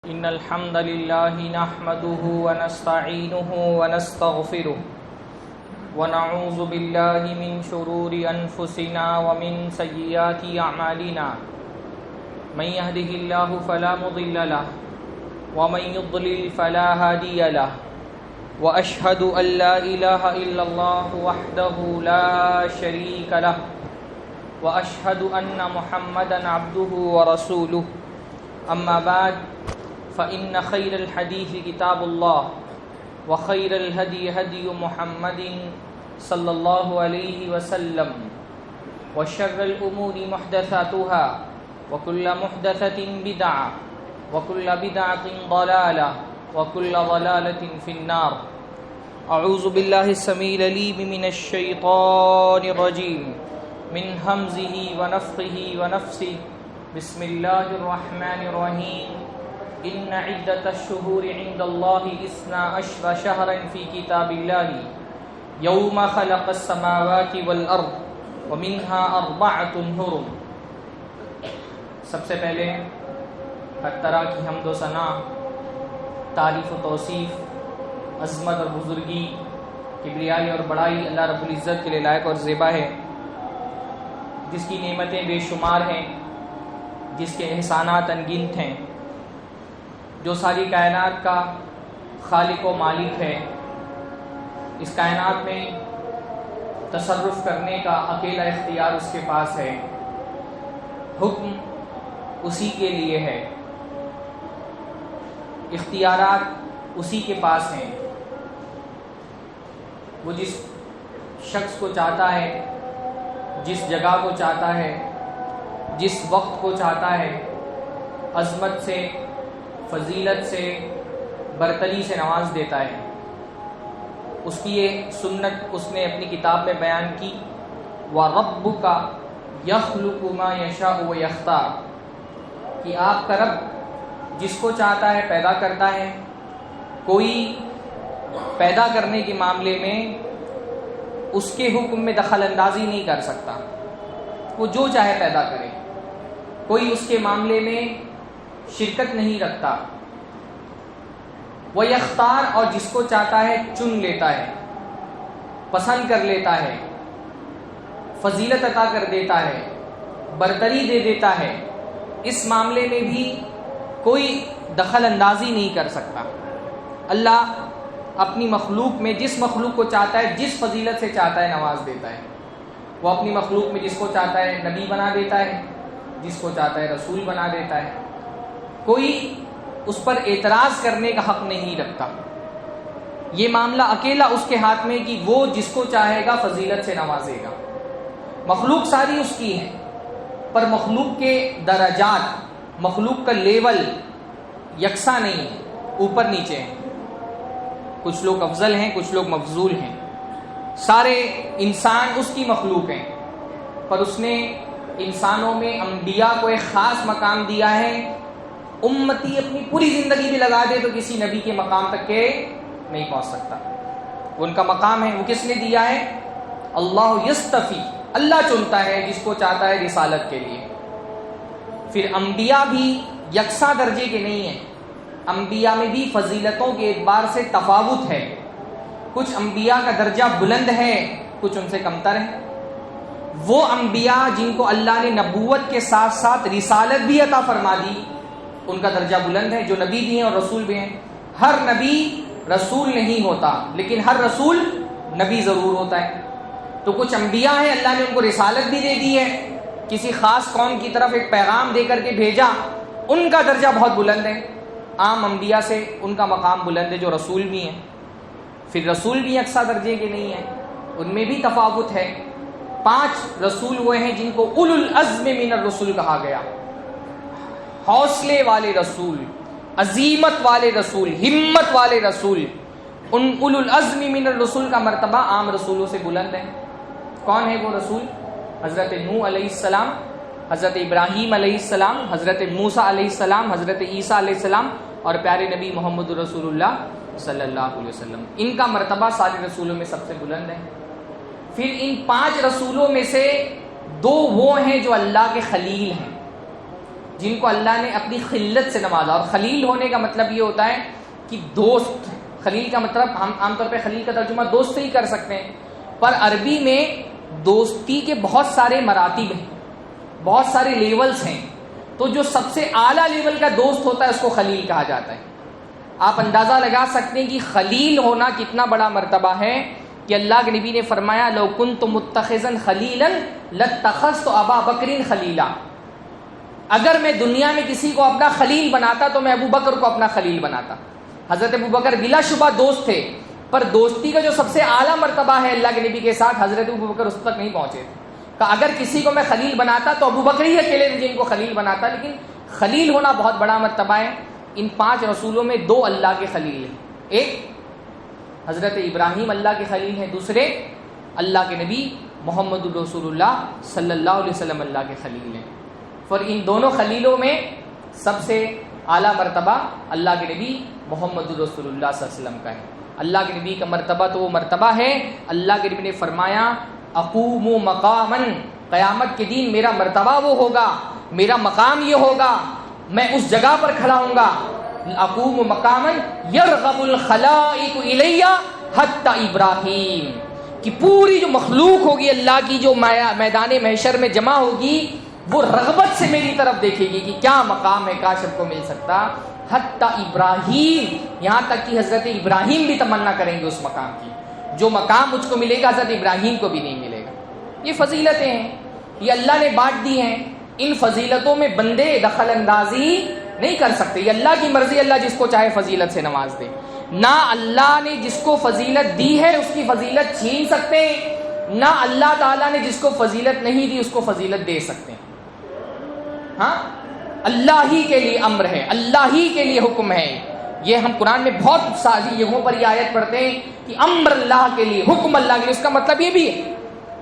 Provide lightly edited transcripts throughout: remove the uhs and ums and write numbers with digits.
إن الحمد لله نحمده ونستعينه ونستغفره ونعوذ بالله من شرور أنفسنا ومن سيئات أعمالنا من يهده الله فلا مضل له ومن يضلل فلا هادي له وأشهد أن لا إله إلا الله وحده لا شريك له وأشهد أن محمدا عبده ورسوله أما بعد فإن خير الحديث كتاب الله وخير الهدي هدي محمد صلى الله عليه وسلم وشر الأمور محدثاتها وكل محدثة بدعة وكل بدعة ضلالة وكل ضلالة في النار. أعوذ بالله السميع العليم من الشيطان الرجيم من همزه ونفخه ونفسه. بسم الله الرحمن الرحيم. إن عدة الشهور عند الله 12 شهرا في كتاب الله يوم خلق السماوات والأرض ومنها 4 حرم. سب سے پہلے ہر طرح کی حمد و ثنا، تعریف و توصیف، عظمت اور بزرگی، کبریائی اور بڑائی اللہ رب العزت کے لیے لائق اور زیبا ہے، جس کی نعمتیں بے شمار ہیں، جس کے احسانات انگنت ہیں، جو ساری کائنات کا خالق و مالک ہے. اس کائنات میں تصرف کرنے کا اکیلا اختیار اس کے پاس ہے، حکم اسی کے لیے ہے، اختیارات اسی کے پاس ہیں. وہ جس شخص کو چاہتا ہے، جس جگہ کو چاہتا ہے، جس وقت کو چاہتا ہے، عظمت سے، فضیلت سے، برتری سے نواز دیتا ہے. اس کی یہ سنت اس نے اپنی کتاب میں بیان کی، وَرَبُّكَ يَخْلُقُ مَا يَشَاءُ وَيَخْتَارُ، کہ آپ کا رب جس کو چاہتا ہے پیدا کرتا ہے. کوئی پیدا کرنے کے معاملے میں اس کے حکم میں دخل اندازی نہیں کر سکتا، وہ جو چاہے پیدا کرے. کوئی اس کے معاملے میں شرکت نہیں رکھتا. وہ یختار، اور جس کو چاہتا ہے چن لیتا ہے، پسند کر لیتا ہے، فضیلت عطا کر دیتا ہے، برتری دے دیتا ہے. اس معاملے میں بھی کوئی دخل اندازی نہیں کر سکتا. اللہ اپنی مخلوق میں جس مخلوق کو چاہتا ہے، جس فضیلت سے چاہتا ہے نواز دیتا ہے. وہ اپنی مخلوق میں جس کو چاہتا ہے نبی بنا دیتا ہے، جس کو چاہتا ہے رسول بنا دیتا ہے. کوئی اس پر اعتراض کرنے کا حق نہیں رکھتا. یہ معاملہ اکیلا اس کے ہاتھ میں کہ وہ جس کو چاہے گا فضیلت سے نوازے گا. مخلوق ساری اس کی ہے، پر مخلوق کے درجات، مخلوق کا لیول یکساں نہیں ہے، اوپر نیچے ہیں. کچھ لوگ افضل ہیں، کچھ لوگ مفضول ہیں. سارے انسان اس کی مخلوق ہیں، پر اس نے انسانوں میں انبیاء کو ایک خاص مقام دیا ہے. امتی اپنی پوری زندگی بھی لگا دے تو کسی نبی کے مقام تک کے نہیں پہنچ سکتا. وہ ان کا مقام ہے. وہ کس نے دیا ہے؟ اللہ یستفی، اللہ چنتا ہے جس کو چاہتا ہے رسالت کے لیے. پھر انبیاء بھی یکساں درجے کے نہیں ہیں. انبیاء میں بھی فضیلتوں کے اعتبار سے تفاوت ہے. کچھ انبیاء کا درجہ بلند ہے، کچھ ان سے کمتر ہے. وہ انبیاء جن کو اللہ نے نبوت کے ساتھ ساتھ رسالت بھی عطا فرما دی، ان کا درجہ بلند ہے، جو نبی بھی ہیں اور رسول بھی ہیں. ہر نبی رسول نہیں ہوتا، لیکن ہر رسول نبی ضرور ہوتا ہے. تو کچھ انبیاء ہیں اللہ نے ان کو رسالت بھی دے دی ہے، کسی خاص قوم کی طرف ایک پیغام دے کر کے بھیجا، ان کا درجہ بہت بلند ہے. عام انبیاء سے ان کا مقام بلند ہے جو رسول بھی ہیں. پھر رسول بھی یکساں درجے کے نہیں ہیں، ان میں بھی تفاوت ہے. 5 رسول وہ ہیں جن کو اولو العزم من الرسل کہا گیا. حوصلے والے رسول، عزیمت والے رسول، ہمت والے رسول. ان اولو العزم من الرسل کا مرتبہ عام رسولوں سے بلند ہے. کون ہے وہ رسول؟ حضرت نوح علیہ السلام، حضرت ابراہیم علیہ السلام، حضرت موسیٰ علیہ السلام، حضرت عیسیٰ علیہ السلام اور پیارے نبی محمد رسول اللہ صلی اللہ علیہ وسلم. ان کا مرتبہ سارے رسولوں میں سب سے بلند ہے. پھر ان 5 رسولوں میں سے 2 وہ ہیں جو اللہ کے خلیل ہیں. جن کو اللہ نے اپنی خلت سے نوازا. اور خلیل ہونے کا مطلب یہ ہوتا ہے کہ دوست. خلیل کا مطلب ہم عام طور پہ خلیل کا ترجمہ دوست سے ہی کر سکتے ہیں، پر عربی میں دوستی کے بہت سارے مراتب ہیں، بہت سارے لیولز ہیں. تو جو سب سے اعلیٰ لیول کا دوست ہوتا ہے اس کو خلیل کہا جاتا ہے. آپ اندازہ لگا سکتے ہیں کہ خلیل ہونا کتنا بڑا مرتبہ ہے کہ اللہ کے نبی نے فرمایا لو کنت متخذا خلیلا لاتخذت ابا بکر خلیلا. اگر میں دنیا میں کسی کو اپنا خلیل بناتا تو میں ابو بکر کو اپنا خلیل بناتا. حضرت ابو بکر بلا شبہ دوست تھے، پر دوستی کا جو سب سے اعلیٰ مرتبہ ہے اللہ کے نبی کے ساتھ، حضرت ابو بکر اس تک نہیں پہنچے تھے. کہ اگر کسی کو میں خلیل بناتا تو ابو بکر ہی اکیلے جن کو خلیل بناتا. لیکن خلیل ہونا بہت بڑا مرتبہ ہے. ان 5 رسولوں میں 2 اللہ کے خلیل ہیں. ایک حضرت ابراہیم اللہ کے خلیل ہیں، دوسرے اللہ کے نبی محمد رسول اللہ صلی اللہ علیہ وسلم اللہ کے خلیل ہیں. اور ان دونوں خلیلوں میں سب سے اعلیٰ مرتبہ اللہ کے نبی محمد رسول اللہ صلی اللہ علیہ وسلم کا ہے. اللہ کے نبی کا مرتبہ تو وہ مرتبہ ہے، اللہ کے نبی نے فرمایا اقوم مقامن، قیامت کے دن میرا مرتبہ وہ ہوگا، میرا مقام یہ ہوگا، میں اس جگہ پر کھڑا ہوں گا. اقوم مقامن یرغب الخلائق الی حتی ابراہیم، کہ پوری جو مخلوق ہوگی اللہ کی جو میدان محشر میں جمع ہوگی وہ رغبت سے میری طرف دیکھے گی کہ کیا مقام ہے، کاش ہم کو مل سکتا. حتی ابراہیم، یہاں تک کہ حضرت ابراہیم بھی تمنا کریں گے اس مقام کی. جو مقام مجھ کو ملے گا حضرت ابراہیم کو بھی نہیں ملے گا. یہ فضیلتیں ہیں، یہ اللہ نے بانٹ دی ہیں. ان فضیلتوں میں بندے دخل اندازی نہیں کر سکتے. یہ اللہ کی مرضی، اللہ جس کو چاہے فضیلت سے نواز دے. نہ اللہ نے جس کو فضیلت دی ہے اس کی فضیلت چھین سکتے، نہ اللہ تعالیٰ نے جس کو فضیلت نہیں دی اس کو فضیلت دے سکتے. ہاں، اللہ ہی کے لیے امر ہے، اللہ ہی کے لیے حکم ہے. یہ ہم قرآن میں بہت ساری جگہوں پر یہ آیت پڑھتے ہیں کہ امر اللہ کے لیے، حکم اللہ کے لیے. اس کا مطلب یہ بھی ہے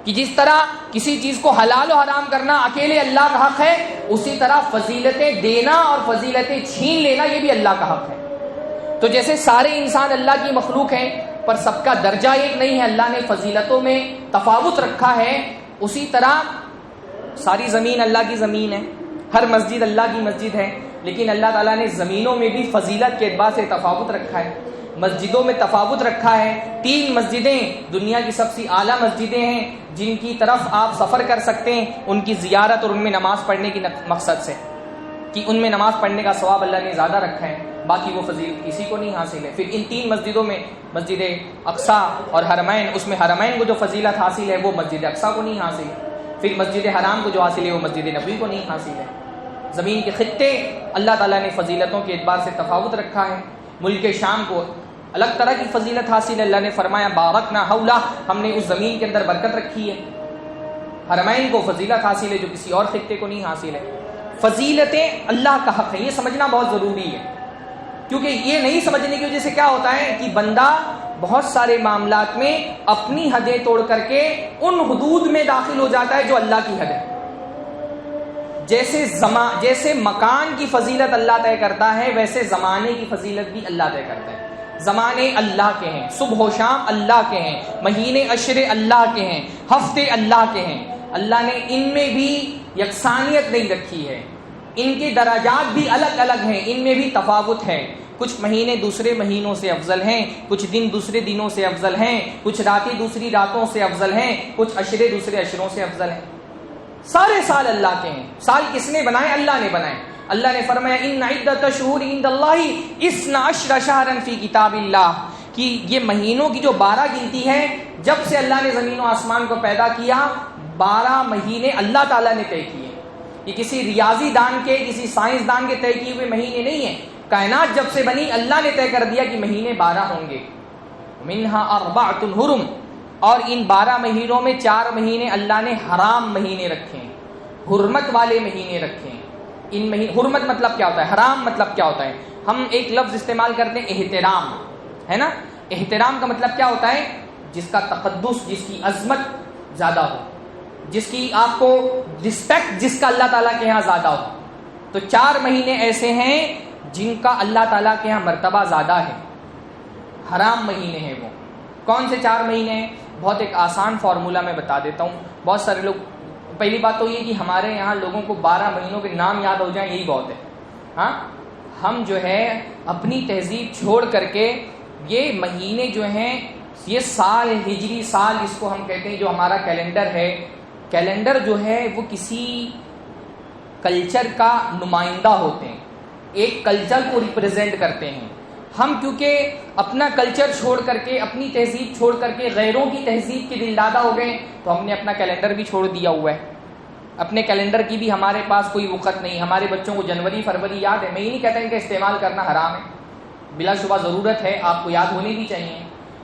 کہ جس طرح کسی چیز کو حلال و حرام کرنا اکیلے اللہ کا حق ہے، اسی طرح فضیلتیں دینا اور فضیلتیں چھین لینا یہ بھی اللہ کا حق ہے. تو جیسے سارے انسان اللہ کی مخلوق ہیں پر سب کا درجہ ایک نہیں ہے، اللہ نے فضیلتوں میں تفاوت رکھا ہے، اسی طرح ساری زمین اللہ کی زمین ہے، ہر مسجد اللہ کی مسجد ہے، لیکن اللہ تعالیٰ نے زمینوں میں بھی فضیلت کے اعتبار سے تفاوت رکھا ہے، مسجدوں میں تفاوت رکھا ہے. 3 مسجدیں دنیا کی سب سے اعلیٰ مسجدیں ہیں جن کی طرف آپ سفر کر سکتے ہیں ان کی زیارت اور ان میں نماز پڑھنے کی مقصد سے، کہ ان میں نماز پڑھنے کا ثواب اللہ نے زیادہ رکھا ہے. باقی وہ فضیلت کسی کو نہیں حاصل ہے. پھر ان 3 مسجدوں میں مسجد اقصیٰ اور حرمین، اس میں حرمین کو جو فضیلت حاصل ہے وہ مسجد اقصیٰ کو نہیں حاصل ہے. پھر مسجد حرام کو جو حاصل ہے وہ مسجد نبوی کو نہیں حاصل ہے. زمین کے خطے اللہ تعالیٰ نے فضیلتوں کے اعتبار سے تفاوت رکھا ہے. ملک شام کو الگ طرح کی فضیلت حاصل ہے. اللہ نے فرمایا بارکنا حولہ، ہم نے اس زمین کے اندر برکت رکھی ہے. حرمین کو فضیلت حاصل ہے جو کسی اور خطے کو نہیں حاصل ہے. فضیلتیں اللہ کا حق ہے، یہ سمجھنا بہت ضروری ہے. کیونکہ یہ نہیں سمجھنے کی وجہ سے کیا ہوتا ہے کہ بندہ بہت سارے معاملات میں اپنی حدیں توڑ کر کے ان حدود میں داخل ہو جاتا ہے جو اللہ کی حد ہے. جیسے مکان کی فضیلت اللہ طے کرتا ہے ویسے زمانے کی فضیلت بھی اللہ طے کرتا ہے. زمانے اللہ کے ہیں، صبح و شام اللہ کے ہیں، مہینے عشرے اللہ کے ہیں، ہفتے اللہ کے ہیں. اللہ نے ان میں بھی یکسانیت نہیں رکھی ہے، ان کے درجات بھی الگ الگ ہیں، ان میں بھی تفاوت ہے. کچھ مہینے دوسرے مہینوں سے افضل ہیں، کچھ دن دوسرے دنوں سے افضل ہیں، کچھ راتیں دوسری راتوں سے افضل ہیں، کچھ عشرے دوسرے عشروں سے افضل ہیں. سارے سال اللہ کے ہیں. سال کس نے بنائے؟ اللہ نے بنائے. اللہ نے فرمایا ان عدت الشہور عند اللہ 12 شہرا فی کتاب اللہ، کہ یہ مہینوں کی جو 12 گنتی ہے، جب سے اللہ نے زمین و آسمان کو پیدا کیا 12 مہینے اللہ تعالیٰ نے طے کیے. یہ کسی ریاضی دان کے، کسی سائنس دان کے طے کیے ہوئے مہینے نہیں ہیں. کائنات جب سے بنی اللہ نے طے کر دیا کہ مہینے 12 ہوں گے. منہا 4 حرم، اور ان 12 مہینوں میں 4 مہینے اللہ نے حرام مہینے رکھے ہیں، حرمت والے مہینے رکھے ہیں. ان حرمت مطلب کیا ہوتا ہے؟ حرام مطلب کیا ہوتا ہے؟ ہم ایک لفظ استعمال کرتے ہیں احترام، ہے نا. احترام کا مطلب کیا ہوتا ہے؟ جس کا تقدس، جس کی عظمت زیادہ ہو، جس کی آپ کو رسپیکٹ جس کا اللہ تعالیٰ کے ہاں زیادہ ہو. تو 4 مہینے ایسے ہیں جن کا اللہ تعالیٰ کے ہاں مرتبہ زیادہ ہے، حرام مہینے ہیں. وہ کون سے 4 مہینے ہیں؟ بہت ایک آسان فارمولہ میں بتا دیتا ہوں. بہت سارے لوگ پہلی بات تو یہ کہ ہمارے یہاں لوگوں کو 12 مہینوں کے نام یاد ہو جائیں یہی بہت ہے. ہاں ہم جو ہے اپنی تہذیب چھوڑ کر کے یہ مہینے جو ہیں یہ سال ہجری سال جس کو ہم کہتے ہیں جو ہمارا کیلنڈر ہے، کیلنڈر جو ہے وہ کسی کلچر کا نمائندہ ہوتے ہیں، ایک کلچر کو ریپرزینٹ کرتے ہیں. ہم کیونکہ اپنا کلچر چھوڑ کر کے اپنی تہذیب چھوڑ کر کے غیروں کی تہذیب کے دلدادہ ہو گئے تو ہم نے اپنا کیلنڈر بھی چھوڑ دیا ہوا ہے. اپنے کیلنڈر کی بھی ہمارے پاس کوئی وقت نہیں. ہمارے بچوں کو جنوری فروری یاد ہے، میں یہ نہیں کہتا ان کا استعمال کرنا حرام ہے، بلا شبہ ضرورت ہے، آپ کو یاد ہونے بھی چاہیے،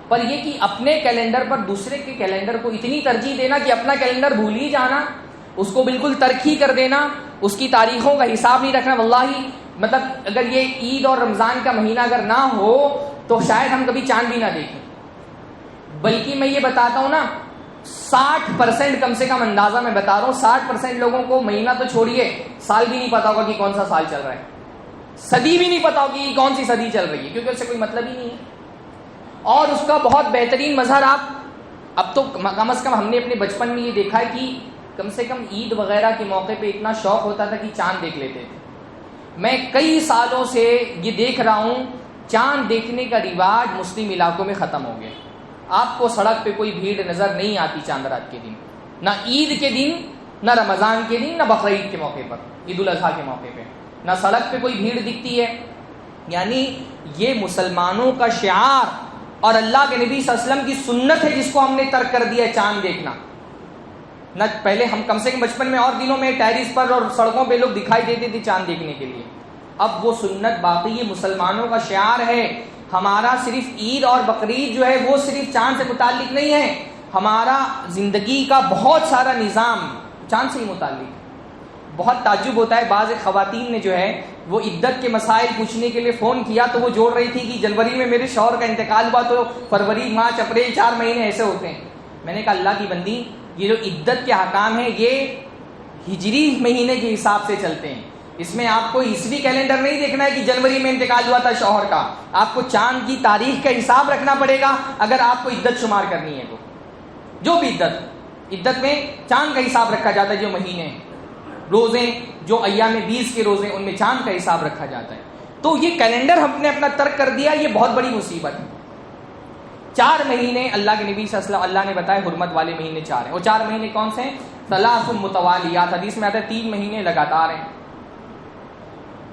پر یہ کہ اپنے کیلنڈر پر دوسرے کے کیلنڈر کو اتنی ترجیح دینا کہ اپنا کیلنڈر بھول ہی جانا، اس کو بالکل ترک کر دینا، اس کی تاریخوں کا حساب نہیں رکھنا. واللہ مطلب اگر یہ عید اور رمضان کا مہینہ اگر نہ ہو تو شاید ہم کبھی چاند بھی نہ دیکھیں. بلکہ میں یہ بتاتا ہوں نا 60% کم سے کم اندازہ میں بتا رہا ہوں 60% لوگوں کو مہینہ تو چھوڑیے سال بھی نہیں پتا ہوگا کہ کون سا سال چل رہا ہے، صدی بھی نہیں پتا ہوگی کہ کون سی صدی چل رہی ہے، کیونکہ اس سے کوئی مطلب ہی نہیں ہے. اور اس کا بہت بہترین مظہر آپ اب تو کم از کم ہم نے اپنے بچپن میں یہ دیکھا ہے کہ کم سے کم عید وغیرہ کے موقع پہ اتنا شوق ہوتا تھا کہ چاند دیکھ لیتے تھے. میں کئی سالوں سے یہ دیکھ رہا ہوں چاند دیکھنے کا رواج مسلم علاقوں میں ختم ہو گیا. آپ کو سڑک پہ کوئی بھیڑ نظر نہیں آتی چاند رات کے دن، نہ عید کے دن، نہ رمضان کے دن، نہ بقرعید کے موقع پر، عید الاضحیٰ کے موقع پہ نہ سڑک پہ کوئی بھیڑ دکھتی ہے. یعنی یہ مسلمانوں کا شعار اور اللہ کے نبی صلی اللہ علیہ وسلم کی سنت ہے جس کو ہم نے ترک کر دیا ہے چاند دیکھنا. نہ پہلے ہم کم سے کم بچپن میں اور دنوں میں ٹیرس پر اور سڑکوں پہ لوگ دکھائی دیتے تھے چاند دیکھنے کے لیے، اب وہ سنت باقی یہ مسلمانوں کا شعار ہے. ہمارا صرف عید اور بقرعید جو ہے وہ صرف چاند سے متعلق نہیں ہے، ہمارا زندگی کا بہت سارا نظام چاند سے ہی متعلق ہے. بہت تعجب ہوتا ہے، بعض خواتین نے جو ہے وہ عدت کے مسائل پوچھنے کے لیے فون کیا تو وہ جوڑ رہی تھی کہ جنوری میں میرے شوہر کا انتقال ہوا تو فروری مارچ اپریل 4 مہینے ایسے ہوتے ہیں. میں نے کہا اللہ کی بندی یہ جو عدت کے احکام ہیں یہ ہجری مہینے کے حساب سے چلتے ہیں، اس میں آپ کو عیسوی کیلنڈر نہیں دیکھنا ہے کہ جنوری میں انتقال ہوا تھا شوہر کا، آپ کو چاند کی تاریخ کا حساب رکھنا پڑے گا اگر آپ کو عدت شمار کرنی ہے. تو جو بھی عدت میں چاند کا حساب رکھا جاتا ہے، جو مہینے روزے جو ایام 20 کے روزے ان میں چاند کا حساب رکھا جاتا ہے. تو یہ کیلنڈر ہم نے اپنا ترک کر دیا، یہ بہت بڑی مصیبت ہے. 4 مہینے اللہ کے نبی صلی اللہ علیہ وسلم اللہ نے بتایا حرمت والے مہینے 4 ہیں. وہ 4 مہینے کون سے ہیں؟ 3 متوالیات، حدیث میں آتا ہے 3 مہینے لگاتار ہیں.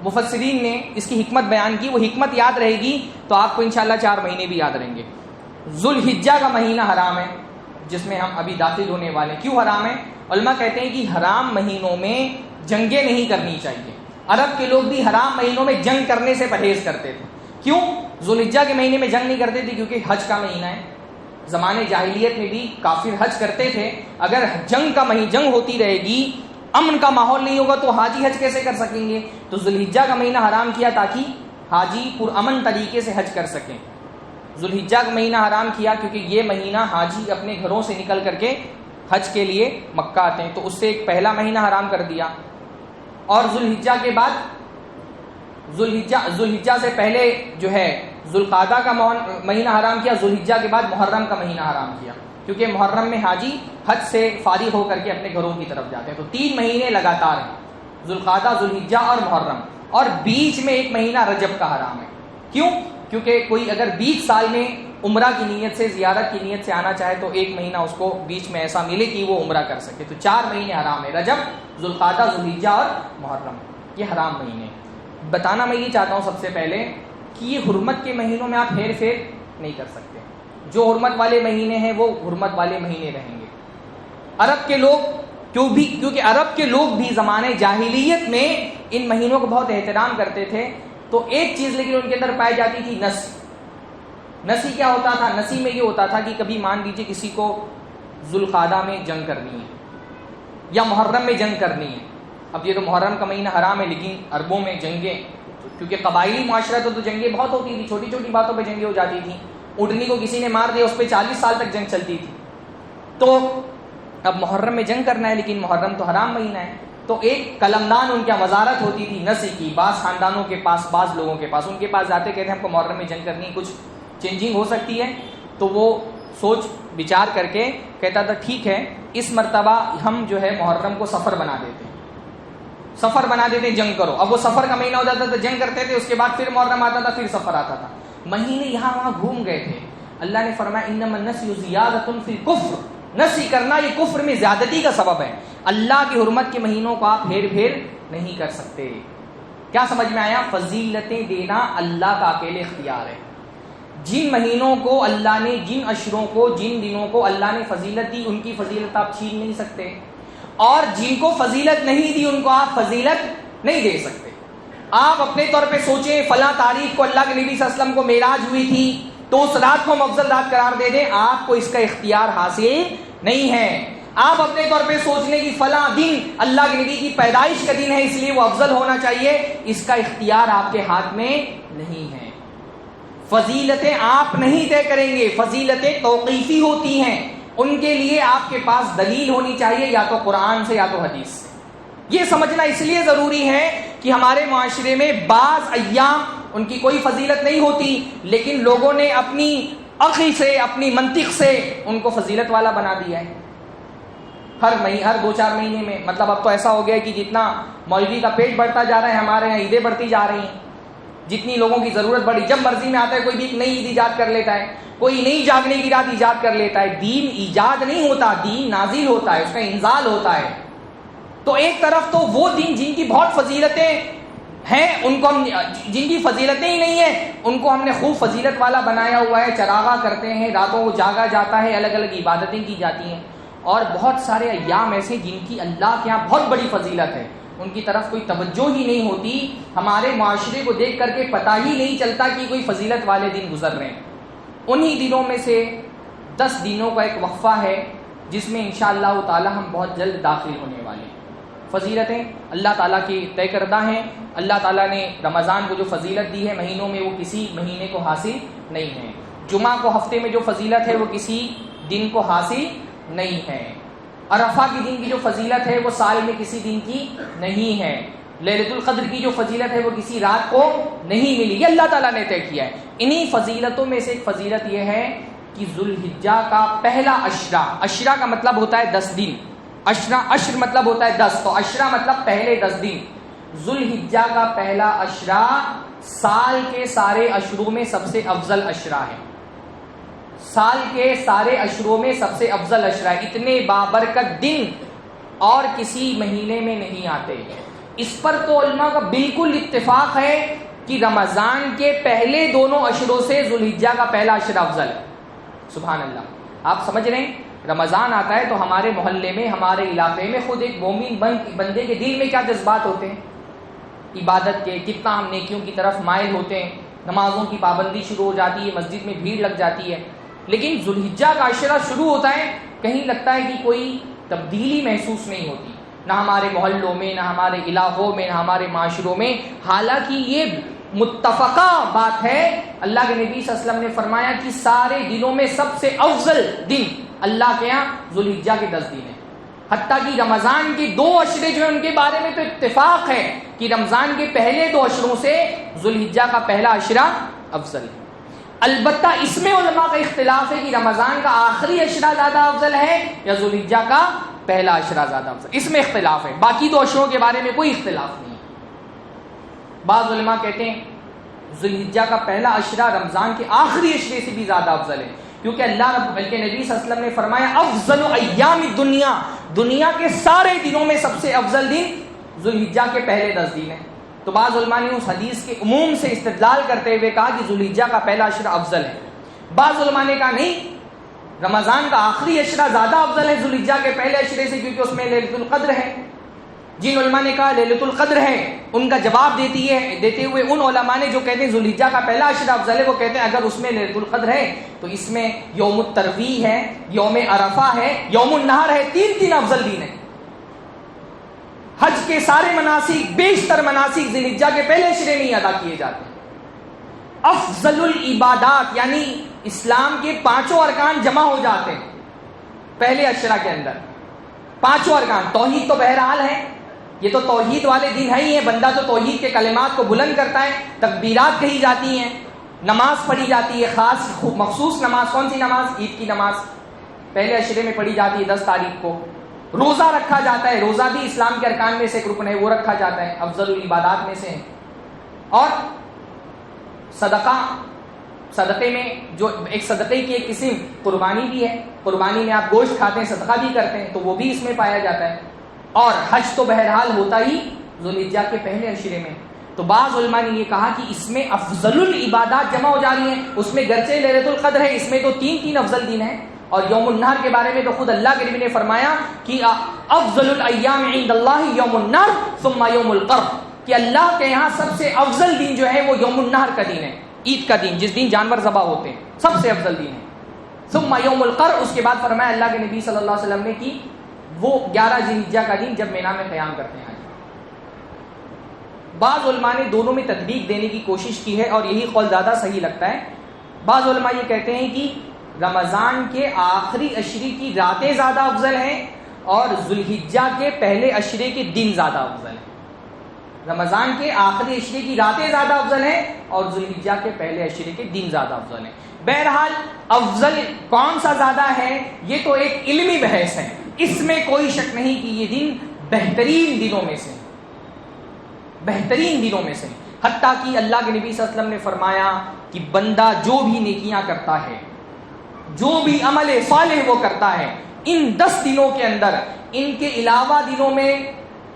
مفسرین نے اس کی حکمت بیان کی، وہ حکمت یاد رہے گی تو آپ کو انشاءاللہ 4 مہینے بھی یاد رہیں گے. ذوالحجہ کا مہینہ حرام ہے جس میں ہم ابھی داخل ہونے والے ہیں. کیوں حرام ہے؟ علماء کہتے ہیں کہ حرام مہینوں میں جنگیں نہیں کرنی چاہیے. عرب کے لوگ بھی حرام مہینوں میں جنگ کرنے سے پرہیز کرتے تھے. کیوں ذوالحجہ کے مہینے میں جنگ نہیں کرتے تھے؟ کیونکہ حج کا مہینہ ہے. زمانے جاہلیت میں بھی کافر حج کرتے تھے. اگر جنگ ہوتی رہے گی، امن کا ماحول نہیں ہوگا تو حاجی حج کیسے کر سکیں گے؟ تو ذوالحجہ کا مہینہ حرام کیا تاکہ حاجی پرامن طریقے سے حج کر سکیں. ذوالحجہ کا مہینہ حرام کیا کیونکہ یہ مہینہ حاجی اپنے گھروں سے نکل کر کے حج کے لیے مکہ آتے ہیں، تو اس سے ایک پہلا مہینہ حرام کر دیا. اور ذوالحجہ کے بعد ذوالحجہ سے پہلے جو ہے ذوالقعدہ کا مہینہ حرام کیا. ذوالحجہ کے بعد محرم کا مہینہ حرام کیا کیونکہ محرم میں حاجی حج سے فارغ ہو کر کے اپنے گھروں کی طرف جاتے ہیں. تو 3 مہینے لگاتار ہیں، ذوالقعدہ، ذوالحجہ اور محرم. اور بیچ میں ایک مہینہ رجب کا حرام ہے. کیوں؟ کیونکہ کوئی اگر بیچ سال میں عمرہ کی نیت سے، زیارت کی نیت سے آنا چاہے تو ایک مہینہ اس کو بیچ میں ایسا ملے کہ وہ عمرہ کر سکے. تو 4 مہینے حرام ہے، رجب، ذوالقعدہ، ذوالحجہ اور محرم، یہ حرام مہینے. بتانا میں یہ چاہتا ہوں سب سے پہلے کہ یہ حرمت کے مہینوں میں آپ ہیر پھیر نہیں کر سکتے. جو حرمت والے مہینے ہیں وہ حرمت والے مہینے رہیں گے. عرب کے لوگ کیونکہ عرب کے لوگ بھی زمانے جاہلیت میں ان مہینوں کو بہت احترام کرتے تھے. تو ایک چیز لیکن ان کے اندر پائی جاتی تھی، نسی. کیا ہوتا تھا؟ نسی میں یہ ہوتا تھا کہ کبھی مان لیجیے کسی کو ذوالقعدہ میں جنگ کرنی ہے یا محرم میں جنگ کرنی ہے. اب یہ تو محرم کا مہینہ حرام ہے لیکن عربوں میں جنگیں، کیونکہ قبائلی معاشرہ تو جنگیں بہت ہوتی تھی، چھوٹی چھوٹی باتوں پہ جنگیں ہو جاتی تھیں. اونٹنی کو کسی نے مار دیا، اس پہ 40 سال تک جنگ چلتی تھی. تو اب محرم میں جنگ کرنا ہے لیکن محرم تو حرام مہینہ ہے. تو ایک قلمدان ان کی وزارت ہوتی تھی نسی کی، بعض خاندانوں کے پاس، بعض لوگوں کے پاس. ان کے پاس جاتے کہتے ہیں ہم کو محرم میں جنگ کرنی، کچھ چینجنگ ہو سکتی ہے. تو وہ سوچ بچار کر کے کہتا تھا ٹھیک ہے اس مرتبہ ہم جو ہے محرم کو سفر بنا دیتے ہیں، سفر بنا دیتے ہیں، جنگ کرو. اب وہ سفر کا مہینہ ہو جاتا تھا، جنگ کرتے تھے، اس کے بعد پھر محرم آتا تھا، پھر سفر آتا تھا، مہینے یہاں وہاں گھوم گئے تھے. اللہ نے فرمایا انما النسy زیادۃ فی الکفر، نسی کرنا یہ کفر میں زیادتی کا سبب ہے. اللہ کی حرمت کے مہینوں کو آپ ہیر پھیر نہیں کر سکتے. کیا سمجھ میں آیا؟ فضیلتیں دینا اللہ کا اکیلے اختیار ہے. جن مہینوں کو اللہ نے، جن اشروں کو، جن دنوں کو اللہ نے فضیلت دی، ان کی فضیلت آپ چھین نہیں سکتے، اور جن کو فضیلت نہیں دی ان کو آپ فضیلت نہیں دے سکتے. آپ اپنے طور پہ سوچیں فلاں تاریخ کو اللہ کے نبی صلی اللہ علیہ وسلم کو معراج ہوئی تھی تو اس رات کو ہم افضل رات قرار دے دیں، آپ کو اس کا اختیار حاصل نہیں ہے. آپ اپنے طور پہ سوچنے کی فلاں دن اللہ کے نبی کی پیدائش کا دن ہے اس لیے وہ افضل ہونا چاہیے، اس کا اختیار آپ کے ہاتھ میں نہیں ہے. فضیلتیں آپ نہیں طے کریں گے، فضیلتیں توقیفی ہوتی ہیں، ان کے لیے آپ کے پاس دلیل ہونی چاہیے، یا تو قرآن سے یا تو حدیث سے. یہ سمجھنا اس لیے ضروری ہے کہ ہمارے معاشرے میں بعض ایام ان کی کوئی فضیلت نہیں ہوتی، لیکن لوگوں نے اپنی عقل سے، اپنی منطق سے ان کو فضیلت والا بنا دیا ہے. ہر 2-4 مہینے میں، مطلب اب تو ایسا ہو گیا ہے کہ جتنا مولوی کا پیٹ بڑھتا جا رہا ہے ہمارے یہاں عیدیں بڑھتی جا رہی ہیں. جتنی لوگوں کی ضرورت بڑھی، جب مرضی میں آتا ہے کوئی بھی ایک نئی عید ایجاد کر لیتا ہے، کوئی نئی جاگنے کی رات ایجاد کر لیتا ہے. دین ایجاد نہیں ہوتا، دین نازل ہوتا ہے، اس کا انزال ہوتا ہے. تو ایک طرف تو وہ دین جن کی بہت فضیلتیں ہیں، ان کو ہم، جن کی فضیلتیں ہی نہیں ہیں ان کو ہم نے خوب فضیلت والا بنایا ہوا ہے، چراغاں کرتے ہیں، راتوں کو جاگا جاتا ہے، الگ الگ عبادتیں کی جاتی ہیں. اور بہت سارے ایام ایسے جن کی اللہ کے یہاں بہت بڑی فضیلت ہے، ان کی طرف کوئی توجہ ہی نہیں ہوتی. ہمارے معاشرے کو دیکھ کر کے پتہ ہی نہیں چلتا کہ کوئی فضیلت والے دن گزر رہے ہیں. انہی دنوں میں سے 10 دنوں کا ایک وقفہ ہے جس میں انشاءاللہ تعالی ہم بہت جلد داخل ہونے والے ہیں. فضیلتیں اللہ تعالیٰ کی طے کردہ ہیں. اللہ تعالیٰ نے رمضان کو جو فضیلت دی ہے مہینوں میں، وہ کسی مہینے کو حاصل نہیں ہے. جمعہ کو ہفتے میں جو فضیلت ہے وہ کسی دن کو حاصل نہیں ہے. عرفہ کے دن کی جو فضیلت ہے وہ سال میں کسی دن کی نہیں ہے. لیلۃ القدر کی جو فضیلت ہے وہ کسی رات کو نہیں ملی، یہ اللہ تعالیٰ نے طے کیا ہے. انہی فضیلتوں میں سے ایک فضیلت یہ ہے کہ ذوالحجہ کا پہلا عشرہ، عشرہ کا مطلب ہوتا ہے 10 دن، عشر مطلب ہوتا ہے 10، تو عشرہ مطلب پہلے 10 دن. ذوالحجہ کا پہلا عشرہ سال کے سارے عشروں میں سب سے افضل عشرہ ہے. سال کے سارے عشروں میں سب سے افضل عشرہ ہے. اتنے بابرکت دن اور کسی مہینے میں نہیں آتے. اس پر تو علماء کا بالکل اتفاق ہے کہ رمضان کے پہلے دونوں عشروں سے ذوالحجہ کا پہلا عشرہ افضل ہے. سبحان اللہ. آپ سمجھ رہے ہیں رمضان آتا ہے تو ہمارے محلے میں، ہمارے علاقے میں خود ایک مومن بندے کے دل میں کیا جذبات ہوتے ہیں عبادت کے، کتنا ہم نیکیوں کی طرف مائل ہوتے ہیں، نمازوں کی پابندی شروع ہو جاتی ہے، مسجد میں بھیڑ لگ جاتی ہے. لیکن ذوالحجہ کا عشرہ شروع ہوتا ہے، کہیں لگتا ہے کہ کوئی تبدیلی محسوس نہیں ہوتی، نہ ہمارے محلوں میں، نہ ہمارے علاقوں میں، نہ ہمارے معاشروں میں. حالانکہ یہ متفقہ بات ہے، اللہ کے نبی صلی اللہ علیہ وسلم نے فرمایا کہ سارے دنوں میں سب سے افضل دن اللہ کے یہاں ذوالحجہ کے 10 دن ہیں. حتیٰ کہ رمضان کے 2 عشرے جو ہیں ان کے بارے میں تو اتفاق ہے کہ رمضان کے پہلے 2 عشروں سے ذوالحجہ کا پہلا عشرہ افضل ہے. البتہ اس میں علماء کا اختلاف ہے کہ رمضان کا آخری عشرہ زیادہ افضل ہے یا ذوالحجہ کا پہلا عشرہ زیادہ افضل، اس میں اختلاف ہے. باقی 2 عشروں کے بارے میں کوئی اختلاف نہیں ہے. بعض علماء کہتے ہیں ذوالحجہ کا پہلا عشرہ رمضان کے آخری عشرے سے بھی زیادہ افضل ہے، کیونکہ اللہ رب کے نبی صلی اللہ علیہ وسلم نے فرمایا افضل ایام الدنیا، دنیا کے سارے دنوں میں سب سے افضل دن ذوالحجہ کے پہلے 10 دن ہیں. تو بعض علماء نے اس حدیث کے عموم سے استدلال کرتے ہوئے کہا کہ ذوالحجہ کا پہلا عشرہ افضل ہے. بعض علماء نے کہا نہیں، رمضان کا آخری عشرہ زیادہ افضل ہے ذوالحجہ کے پہلے عشرے سے، کیونکہ اس میں لیلۃ القدر ہے. جن علماء نے کہا لیلۃ القدر ہے ان کا جواب دیتے ہوئے ان علماء نے جو کہتے ہیں ذوالحجہ کا پہلا عشرہ افضل ہے، وہ کہتے ہیں اگر اس میں لیلۃ القدر ہے تو اس میں یوم الترویح ہے، یوم عرفہ ہے، یوم النحر ہے، 3 افضل دن ہیں. حج کے سارے مناسک، بیشتر مناسک ذوالحجہ کے پہلے عشرے میں ادا کیے جاتے ہیں. افضل العبادات یعنی اسلام کے 5 ارکان جمع ہو جاتے ہیں پہلے عشرہ کے اندر. 5 ارکان، توحید تو بہرحال ہے، یہ تو توحید والے دن ہے ہی ہے، بندہ تو توحید کے کلمات کو بلند کرتا ہے، تکبیرات کہی جاتی ہیں، نماز پڑھی جاتی ہے، خاص مخصوص نماز. کون سی نماز؟ عید کی نماز پہلے عشرے میں پڑھی جاتی ہے 10 تاریخ کو. روزہ رکھا جاتا ہے، روزہ بھی اسلام کے ارکان میں سے ایک رکن ہے، وہ رکھا جاتا ہے، افضل العبادات میں سے ہے. اور صدقے میں جو ایک صدقے کی ایک قسم قربانی بھی ہے، قربانی میں آپ گوشت کھاتے ہیں، صدقہ بھی کرتے ہیں، تو وہ بھی اس میں پایا جاتا ہے. اور حج تو بہرحال ہوتا ہی ذوالحجہ کے پہلے عشرے میں. تو بعض علماء نے یہ کہا کہ اس میں افضل العبادات جمع ہو جا رہی ہیں. اس میں گرچہ لیلۃ القدر ہے، اس میں تو تین افضل دن ہیں. اور یوم النحر کے بارے میں تو خود اللہ کے نبی نے فرمایا کہ افضل الایام عند اللہ یوم النحر ثم یوم القر، کہ اللہ کے یہاں سب سے افضل دن جو ہے وہ یوم النحر کا دن ہے، عید کا دن، جس دن جانور ذبح ہوتے ہیں، سب سے افضل دن ہے. ثم یوم القر، اس کے بعد فرمایا اللہ کے نبی صلی اللہ علیہ وسلم نے کہ وہ 11 ذوالحجہ کا دن جب مینا میں قیام کرتے ہیں. بعض علماء نے دونوں میں تطبیق دینے کی کوشش کی ہے اور یہی قول زیادہ صحیح لگتا ہے. بعض علماء یہ کہتے ہیں کہ رمضان کے آخری عشرے کی راتیں زیادہ افضل ہیں اور ذوالحجہ کے پہلے عشرے کے دن زیادہ افضل ہیں. رمضان کے آخری عشرے کی راتیں زیادہ افضل ہیں اور ذوالحجہ کے پہلے عشرے کے دن زیادہ افضل ہیں. بہرحال افضل کون سا زیادہ ہے یہ تو ایک علمی بحث ہے، اس میں کوئی شک نہیں کہ یہ دن بہترین دنوں میں سے، بہترین دنوں میں سے. حتیٰ کہ اللہ کے نبی صلی اللہ علیہ وسلم نے فرمایا کہ بندہ جو بھی نیکیاں کرتا ہے، جو بھی عمل صالح وہ کرتا ہے، ان 10 دنوں کے اندر ان کے علاوہ دنوں میں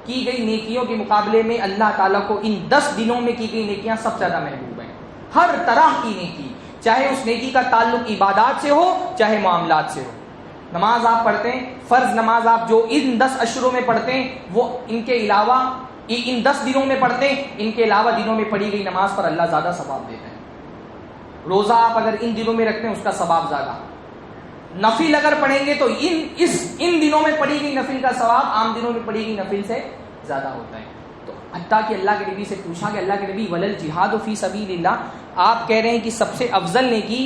کی گئی نیکیوں کے مقابلے میں اللہ تعالیٰ کو ان 10 دنوں میں کی گئی نیکیاں سب سے زیادہ محبوب ہیں. ہر طرح کی نیکی، چاہے اس نیکی کا تعلق عبادات سے ہو چاہے معاملات سے ہو. نماز آپ پڑھتے ہیں، فرض نماز آپ جو ان 10 اشروں میں پڑھتے ہیں وہ ان کے علاوہ ان 10 دنوں میں پڑھتے ہیں، ان کے علاوہ دنوں میں پڑھی گئی نماز پر اللہ زیادہ ثواب دیتا ہے. روزہ آپ اگر ان دنوں میں رکھتے ہیں اس کا ثواب زیادہ. نفل اگر پڑھیں گے تو ان دنوں میں پڑھی گئی نفل کا ثواب عام دنوں میں پڑھی گئی نفل سے زیادہ ہوتا ہے. تو حتیٰ کہ اللہ کے نبی سے پوچھا کہ اللہ کے نبی ولل جہاد فی سبیل اللہ، آپ کہہ رہے ہیں کہ سب سے افضل نیکی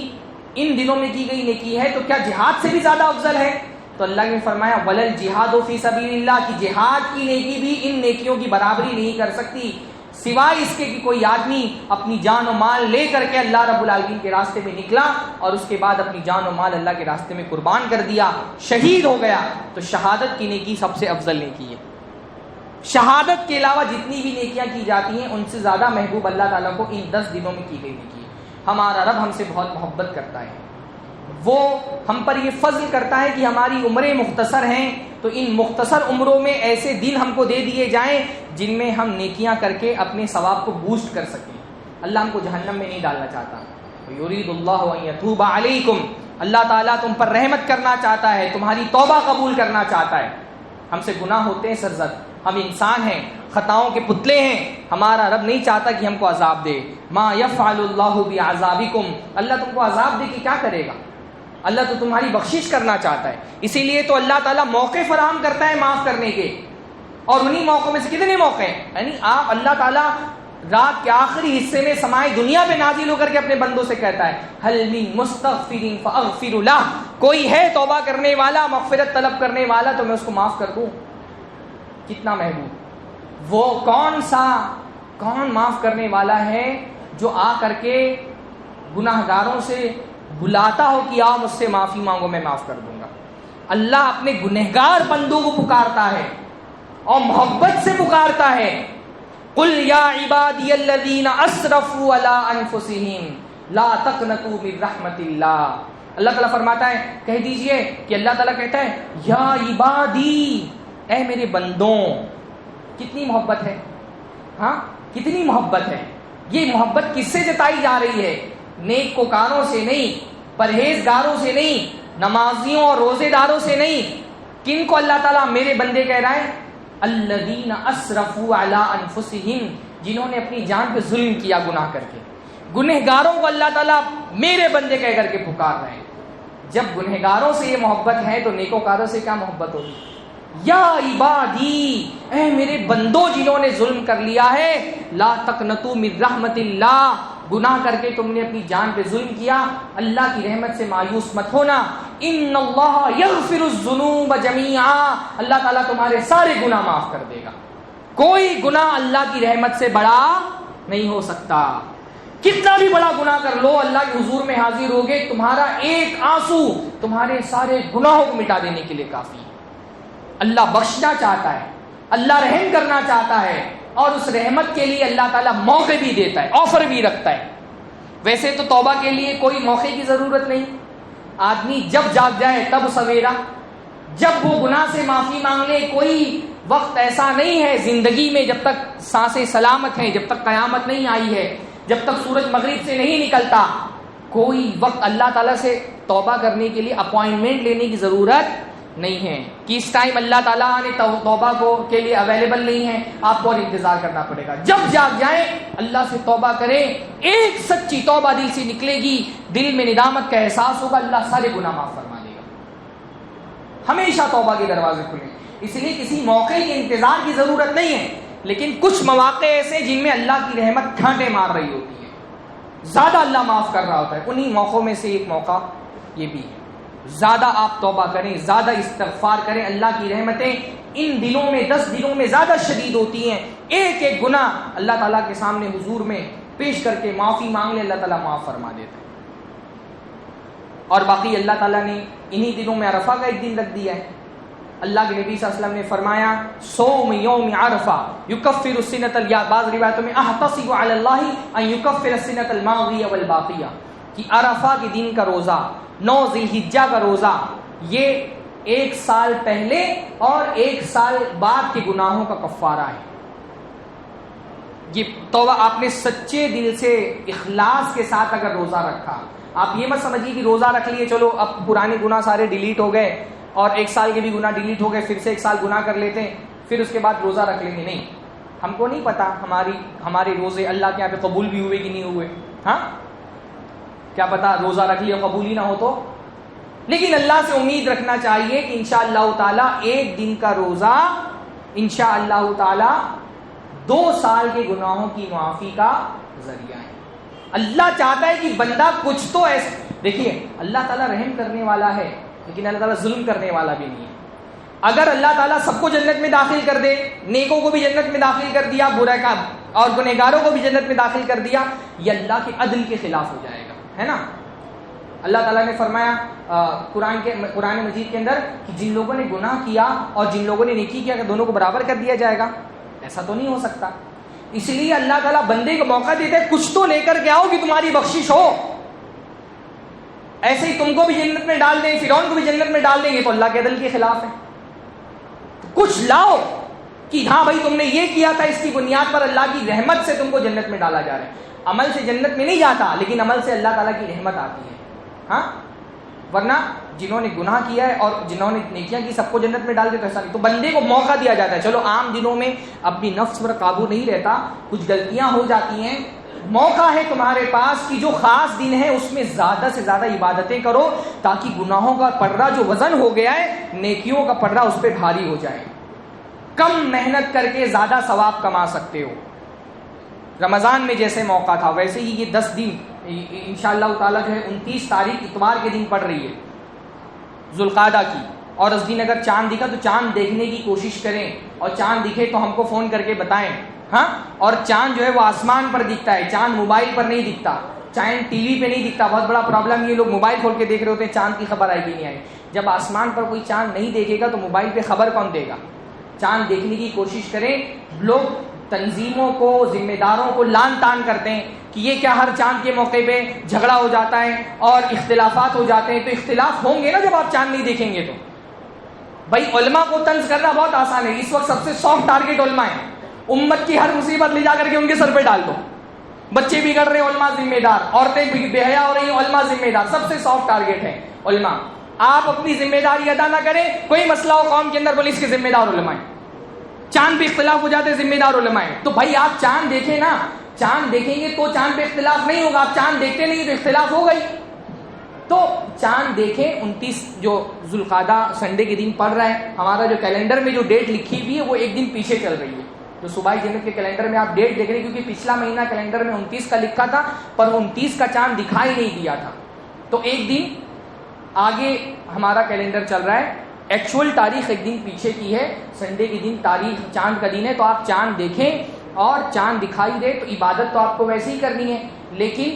ان دنوں میں کی گئی نیکی ہے، تو کیا جہاد سے بھی زیادہ افضل ہے؟ تو اللہ نے فرمایا ولل جہاد فی سبیل اللہ، کی جہاد کی نیکی بھی ان نیکیوں کی برابری نہیں کر سکتی، سوائے اس کے کہ کوئی آدمی اپنی جان و مال لے کر کے اللہ رب العالمین کے راستے میں نکلا اور اس کے بعد اپنی جان و مال اللہ کے راستے میں قربان کر دیا، شہید ہو گیا، تو شہادت کی نیکی سب سے افضل نیکی ہے. شہادت کے علاوہ جتنی بھی نیکیاں کی جاتی ہیں ان سے زیادہ محبوب اللہ تعالیٰ کو ان 10 دنوں میں کی گئی نیکی ہے. ہمارا رب ہم سے بہت محبت کرتا ہے، وہ ہم پر یہ فضل کرتا ہے کہ ہماری عمریں مختصر ہیں، تو ان مختصر عمروں میں ایسے دن ہم کو دے دیے جائیں جن میں ہم نیکیاں کر کے اپنے ثواب کو بوسٹ کر سکیں. اللہ ہم کو جہنم میں نہیں ڈالنا چاہتا. یرید اللہ ان یتوب علیکم، اللہ تعالیٰ تم پر رحمت کرنا چاہتا ہے، تمہاری توبہ قبول کرنا چاہتا ہے. ہم سے گناہ ہوتے ہیں سرزد، ہم انسان ہیں، خطاؤں کے پتلے ہیں، ہمارا رب نہیں چاہتا کہ ہم کو عذاب دے. ما یفعل اللہ بعذابکم، اللہ تم کو عذاب دے کہ کیا کرے گا؟ اللہ تو تمہاری بخشش کرنا چاہتا ہے. اسی لیے تو اللہ تعالیٰ موقع فراہم کرتا ہے معاف کرنے کے، اور انہی موقعوں میں سے کتنے موقع ہیں؟ یعنی آپ اللہ تعالیٰ رات کے آخری حصے میں سمائے دنیا پہ نازل ہو کر کے اپنے بندوں سے کہتا ہے هل من مستغفر فاغفر له، کوئی ہے توبہ کرنے والا، مغفرت طلب کرنے والا تو میں اس کو معاف کر دوں. کتنا محبوب وہ کون معاف کرنے والا ہے جو آ کر کے گناہگاروں سے بلاتا ہو کہ آؤ مجھ سے معافی مانگو میں معاف کر دوں گا. اللہ اپنے گنہگار بندوں کو پکارتا ہے اور محبت سے پکارتا ہے. قل یا عبادی الذین اسرفوا علی انفسہم لا تقنطوا من رحمت اللہ. اللہ تعالیٰ فرماتا ہے کہہ دیجئے کہ اللہ تعالیٰ کہتا ہے یا عبادی، اے میرے بندوں. کتنی محبت ہے، ہاں کتنی محبت ہے. یہ محبت کس سے جتائی جا رہی ہے؟ نیک کوکاروں سے نہیں، پرہیزگاروں سے نہیں، نمازیوں اور روزے داروں سے نہیں. کن کو اللہ تعالیٰ میرے بندے کہہ رہا ہے؟ الذین اسرفوا علی انفسہم، جنہوں نے اپنی جان پہ ظلم کیا گناہ کر کے. گنہگاروں کو اللہ تعالیٰ میرے بندے کہہ کر کے پکار رہے ہیں. جب گنہگاروں سے یہ محبت ہے تو نیکوکاروں سے کیا محبت ہوگی؟ یا عبادی، اے میرے بندوں جنہوں نے ظلم کر لیا ہے، لا تقنطوا من رحمت اللہ، گناہ کر کے تم نے اپنی جان پہ ظلم کیا، اللہ کی رحمت سے مایوس مت ہونا. ان اللہ یغفر الذنوب جميعا، اللہ تعالیٰ تمہارے سارے گناہ معاف کر دے گا. کوئی گناہ اللہ کی رحمت سے بڑا نہیں ہو سکتا. کتنا بھی بڑا گناہ کر لو، اللہ کے حضور میں حاضر ہوگے، تمہارا ایک آنسو تمہارے سارے گناہوں کو مٹا دینے کے لیے کافی ہے۔ اللہ بخشنا چاہتا ہے، اللہ رحم کرنا چاہتا ہے، اور اس رحمت کے لیے اللہ تعالیٰ موقع بھی دیتا ہے، آفر بھی رکھتا ہے۔ ویسے تو توبہ کے لیے کوئی موقع کی ضرورت نہیں، آدمی جب جاگ جائے تب سویرا، جب وہ گناہ سے معافی مانگ لے۔ کوئی وقت ایسا نہیں ہے زندگی میں، جب تک سانسیں سلامت ہیں، جب تک قیامت نہیں آئی ہے، جب تک سورج مغرب سے نہیں نکلتا، کوئی وقت اللہ تعالیٰ سے توبہ کرنے کے لیے اپوائنٹمنٹ لینے کی ضرورت نہیں ہے کہ اس ٹائم اللہ تعالیٰ نے توبہ کے لیے اویلیبل نہیں ہے، آپ کو اور انتظار کرنا پڑے گا۔ جب جاگ جائیں اللہ سے توبہ کریں، ایک سچی توبہ دل سے نکلے گی، دل میں ندامت کا احساس ہوگا، اللہ سارے گناہ معاف فرما دے گا۔ ہمیشہ توبہ کے دروازے کھلیں، اس لیے کسی موقع کے انتظار کی ضرورت نہیں ہے، لیکن کچھ مواقع ایسے جن میں اللہ کی رحمت ٹھانٹے مار رہی ہوتی ہے، زیادہ اللہ معاف کر رہا ہوتا ہے، انہی موقعوں میں سے ایک موقع یہ بھی ہے۔ زیادہ آپ توبہ کریں، زیادہ استغفار کریں، اللہ کی رحمتیں ان دنوں میں 10 دنوں میں زیادہ شدید ہوتی ہیں۔ ایک ایک گناہ اللہ تعالیٰ کے سامنے حضور میں پیش کر کے معافی مانگ لے، اللہ تعالیٰ معاف فرما دیتا ہے۔ اور باقی اللہ تعالیٰ نے انہی دنوں میں عرفہ کا ایک دن رکھ دیا ہے۔ اللہ کے نبی صلی اللہ علیہ وسلم نے فرمایا صوم یوم عرفہ یکفر السنۃ، بعض روایتوں میں احتسب علی اللہ ان یکفر السنۃ الماضیہ والباقیہ، کہ عرفہ کے دن کا روزہ، 9 ذی الحجہ کا روزہ، یہ 1 سال پہلے اور 1 سال بعد کے گناہوں کا کفارہ ہے۔ یہ توبہ آپ نے سچے دل سے اخلاص کے ساتھ اگر روزہ رکھا، آپ یہ مت سمجھیے کہ روزہ رکھ لیے چلو اب پرانے گناہ سارے ڈیلیٹ ہو گئے اور 1 سال کے بھی گناہ ڈیلیٹ ہو گئے، پھر سے 1 سال گناہ کر لیتے ہیں پھر اس کے بعد روزہ رکھ لیں گے۔ نہیں، ہم کو نہیں پتا ہمارے روزے اللہ کے یہاں پہ قبول بھی ہوئے کہ نہیں ہوئے، ہاں کیا پتا روزہ رکھ لیا قبول ہی نہ ہو تو، لیکن اللہ سے امید رکھنا چاہیے کہ انشاءاللہ تعالیٰ ایک دن کا روزہ انشاءاللہ تعالیٰ 2 سال کے گناہوں کی معافی کا ذریعہ ہے۔ اللہ چاہتا ہے کہ بندہ کچھ تو ایسے، دیکھیے اللہ تعالیٰ رحم کرنے والا ہے لیکن اللہ تعالیٰ ظلم کرنے والا بھی نہیں ہے۔ اگر اللہ تعالیٰ سب کو جنت میں داخل کر دے، نیکوں کو بھی جنت میں داخل کر دیا، برا کا اور گنہگاروں کو بھی جنت میں داخل کر دیا، یہ اللہ کے عدل کے خلاف ہو جائے گا، ہے نا۔ اللہ تعالیٰ نے فرمایا قرآن مجید کے اندر کہ جن لوگوں نے گناہ کیا اور جن لوگوں نے نیکی کیا کہ دونوں کو برابر کر دیا جائے گا، ایسا تو نہیں ہو سکتا۔ اس لیے اللہ تعالیٰ بندے کو موقع دیتے ہیں کچھ تو لے کر کے آؤ کہ تمہاری بخشش ہو۔ ایسے ہی تم کو بھی جنت میں ڈال دیں، فرعون کو بھی جنت میں ڈال دیں گے تو اللہ کے عدل کے خلاف ہے۔ کچھ لاؤ کہ ہاں بھائی تم نے یہ کیا تھا، اس کی بنیاد پر اللہ کی رحمت سے تم کو جنت میں ڈالا جا رہا ہے۔ عمل سے جنت میں نہیں جاتا لیکن عمل سے اللہ تعالیٰ کی رحمت آتی ہے، ہاں، ورنہ جنہوں نے گناہ کیا ہے اور جنہوں نے نیکیاں کی سب کو جنت میں ڈال دے تو ایسا نہیں۔ تو بندے کو موقع دیا جاتا ہے، چلو عام دنوں میں اپنی نفس پر قابو نہیں رہتا، کچھ غلطیاں ہو جاتی ہیں، موقع ہے تمہارے پاس کہ جو خاص دن ہے اس میں زیادہ سے زیادہ عبادتیں کرو تاکہ گناہوں کا پردہ جو وزن ہو گیا ہے نیکیوں کا پردہ اس پہ بھاری ہو جائے۔ کم محنت کر کے زیادہ ثواب کما سکتے ہو۔ رمضان میں جیسے موقع تھا ویسے ہی یہ 10 دن انشاءاللہ تعالیٰ جو ہے 29 تاریخ اتوار کے دن پڑ رہی ہے ذوالقعدہ کی، اور اس دن اگر چاند دکھا تو چاند دیکھنے کی کوشش کریں، اور چاند دکھے تو ہم کو فون کر کے بتائیں، ہاں۔ اور چاند جو ہے وہ آسمان پر دکھتا ہے، چاند موبائل پر نہیں دکھتا، چاند ٹی وی پہ نہیں دکھتا۔ بہت بڑا پرابلم یہ لوگ موبائل کھول کے دیکھ رہے ہوتے ہیں، چاند کی خبر آئے گی نہیں آئے۔ جب آسمان پر کوئی چاند نہیں دیکھے گا تو موبائل پہ خبر کون دے گا؟ چاند دیکھنے کی کوشش کریں۔ لوگ تنظیموں کو، ذمہ داروں کو لان تان کرتے ہیں کہ یہ کیا ہر چاند کے موقع پہ جھگڑا ہو جاتا ہے اور اختلافات ہو جاتے ہیں، تو اختلاف ہوں گے نا جب آپ چاند نہیں دیکھیں گے تو۔ بھائی علماء کو طنز کرنا بہت آسان ہے، اس وقت سب سے سافٹ ٹارگیٹ علماء ہیں۔ امت کی ہر مصیبت لے جا کر کے ان کے سر پہ ڈال دو۔ بچے بگڑ رہے ہیں، علماء ذمہ دار، عورتیں بے حیا ہو رہی ہیں، علماء ذمہ دار، سب سے سافٹ ٹارگیٹ ہے علماء۔ آپ اپنی ذمہ داری ادا نہ کریں، کوئی مسئلہ ہو قوم کے اندر پولیس کے ذمہ دار علماء ہیں، چاند پہ اختلاف ہو جاتے ذمہ دار علماء ہیں۔ تو بھائی آپ چاند دیکھیں نا، چاند دیکھیں گے تو چاند پہ اختلاف نہیں ہوگا، آپ چاند دیکھتے نہیں تو اختلاف ہو گئی۔ تو چاند دیکھیں، 29 جو ذوالقعدہ سنڈے کے دن پڑ رہا ہے، ہمارا جو کیلنڈر میں جو ڈیٹ لکھی ہوئی ہے وہ ایک دن پیچھے چل رہی ہے۔ جو صبح جنت کے کیلنڈر میں آپ ڈیٹ دیکھ رہے ہیں، کیونکہ پچھلا مہینہ کیلنڈر میں 29 کا لکھا تھا پر 29 کا چاند دکھائی نہیں دیا تھا، تو ایک دن آگے ہمارا کیلنڈر چل رہا ہے، ایکچوئل تاریخ ایک دن پیچھے کی ہے، سنڈے کے دن تاریخ چاند کا دن ہے۔ تو آپ چاند دیکھیں اور چاند دکھائی دے تو عبادت تو آپ کو ویسے ہی کرنی ہے، لیکن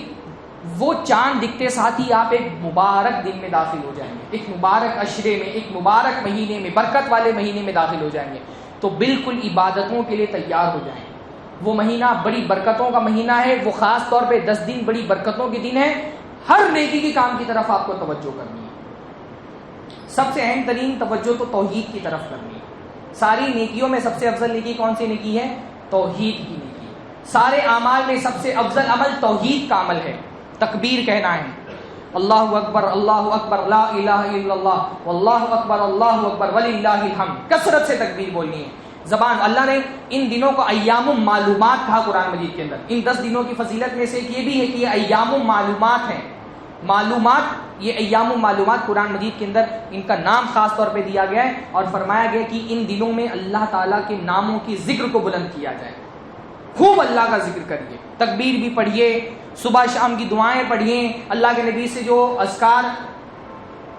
وہ چاند دکھتے ساتھ ہی آپ ایک مبارک دن میں داخل ہو جائیں گے، ایک مبارک عشرے میں، ایک مبارک مہینے میں، برکت والے مہینے میں داخل ہو جائیں گے، تو بالکل عبادتوں کے لیے تیار ہو جائیں۔ وہ مہینہ بڑی برکتوں کا مہینہ ہے، وہ خاص طور پہ 10 دن بڑی برکتوں کے دن ہے۔ ہر نیکی کے کام کی طرف آپ کو توجہ کرنی ہے۔ سب سے اہم ترین توجہ تو توحید کی طرف کرنی ہے۔ ساری نیکیوں میں سب سے افضل نیکی کون سی نیکی ہے؟ توحید کی نیکی۔ سارے اعمال میں سب سے افضل عمل توحید کا عمل ہے۔ تکبیر کہنا ہے، اللہ اکبر لا الہ الا اللہ واللہ اکبر وللہ الحمد، کثرت سے تکبیر بولنی ہے۔ زبان، اللہ نے ان دنوں کو ایام معلومات کہا قرآن مجید کے اندر۔ ان 10 دنوں کی فضیلت میں سے ایک یہ بھی ہے کہ یہ ایام معلومات ہیں۔ معلومات، یہ ایام معلومات قرآن مجید کے اندر ان کا نام خاص طور پہ دیا گیا ہے اور فرمایا گیا کہ ان دنوں میں اللہ تعالیٰ کے ناموں کی ذکر کو بلند کیا جائے، خوب اللہ کا ذکر کریے، تکبیر بھی پڑھیے، صبح شام کی دعائیں پڑھیے، اللہ کے نبی سے جو اذکار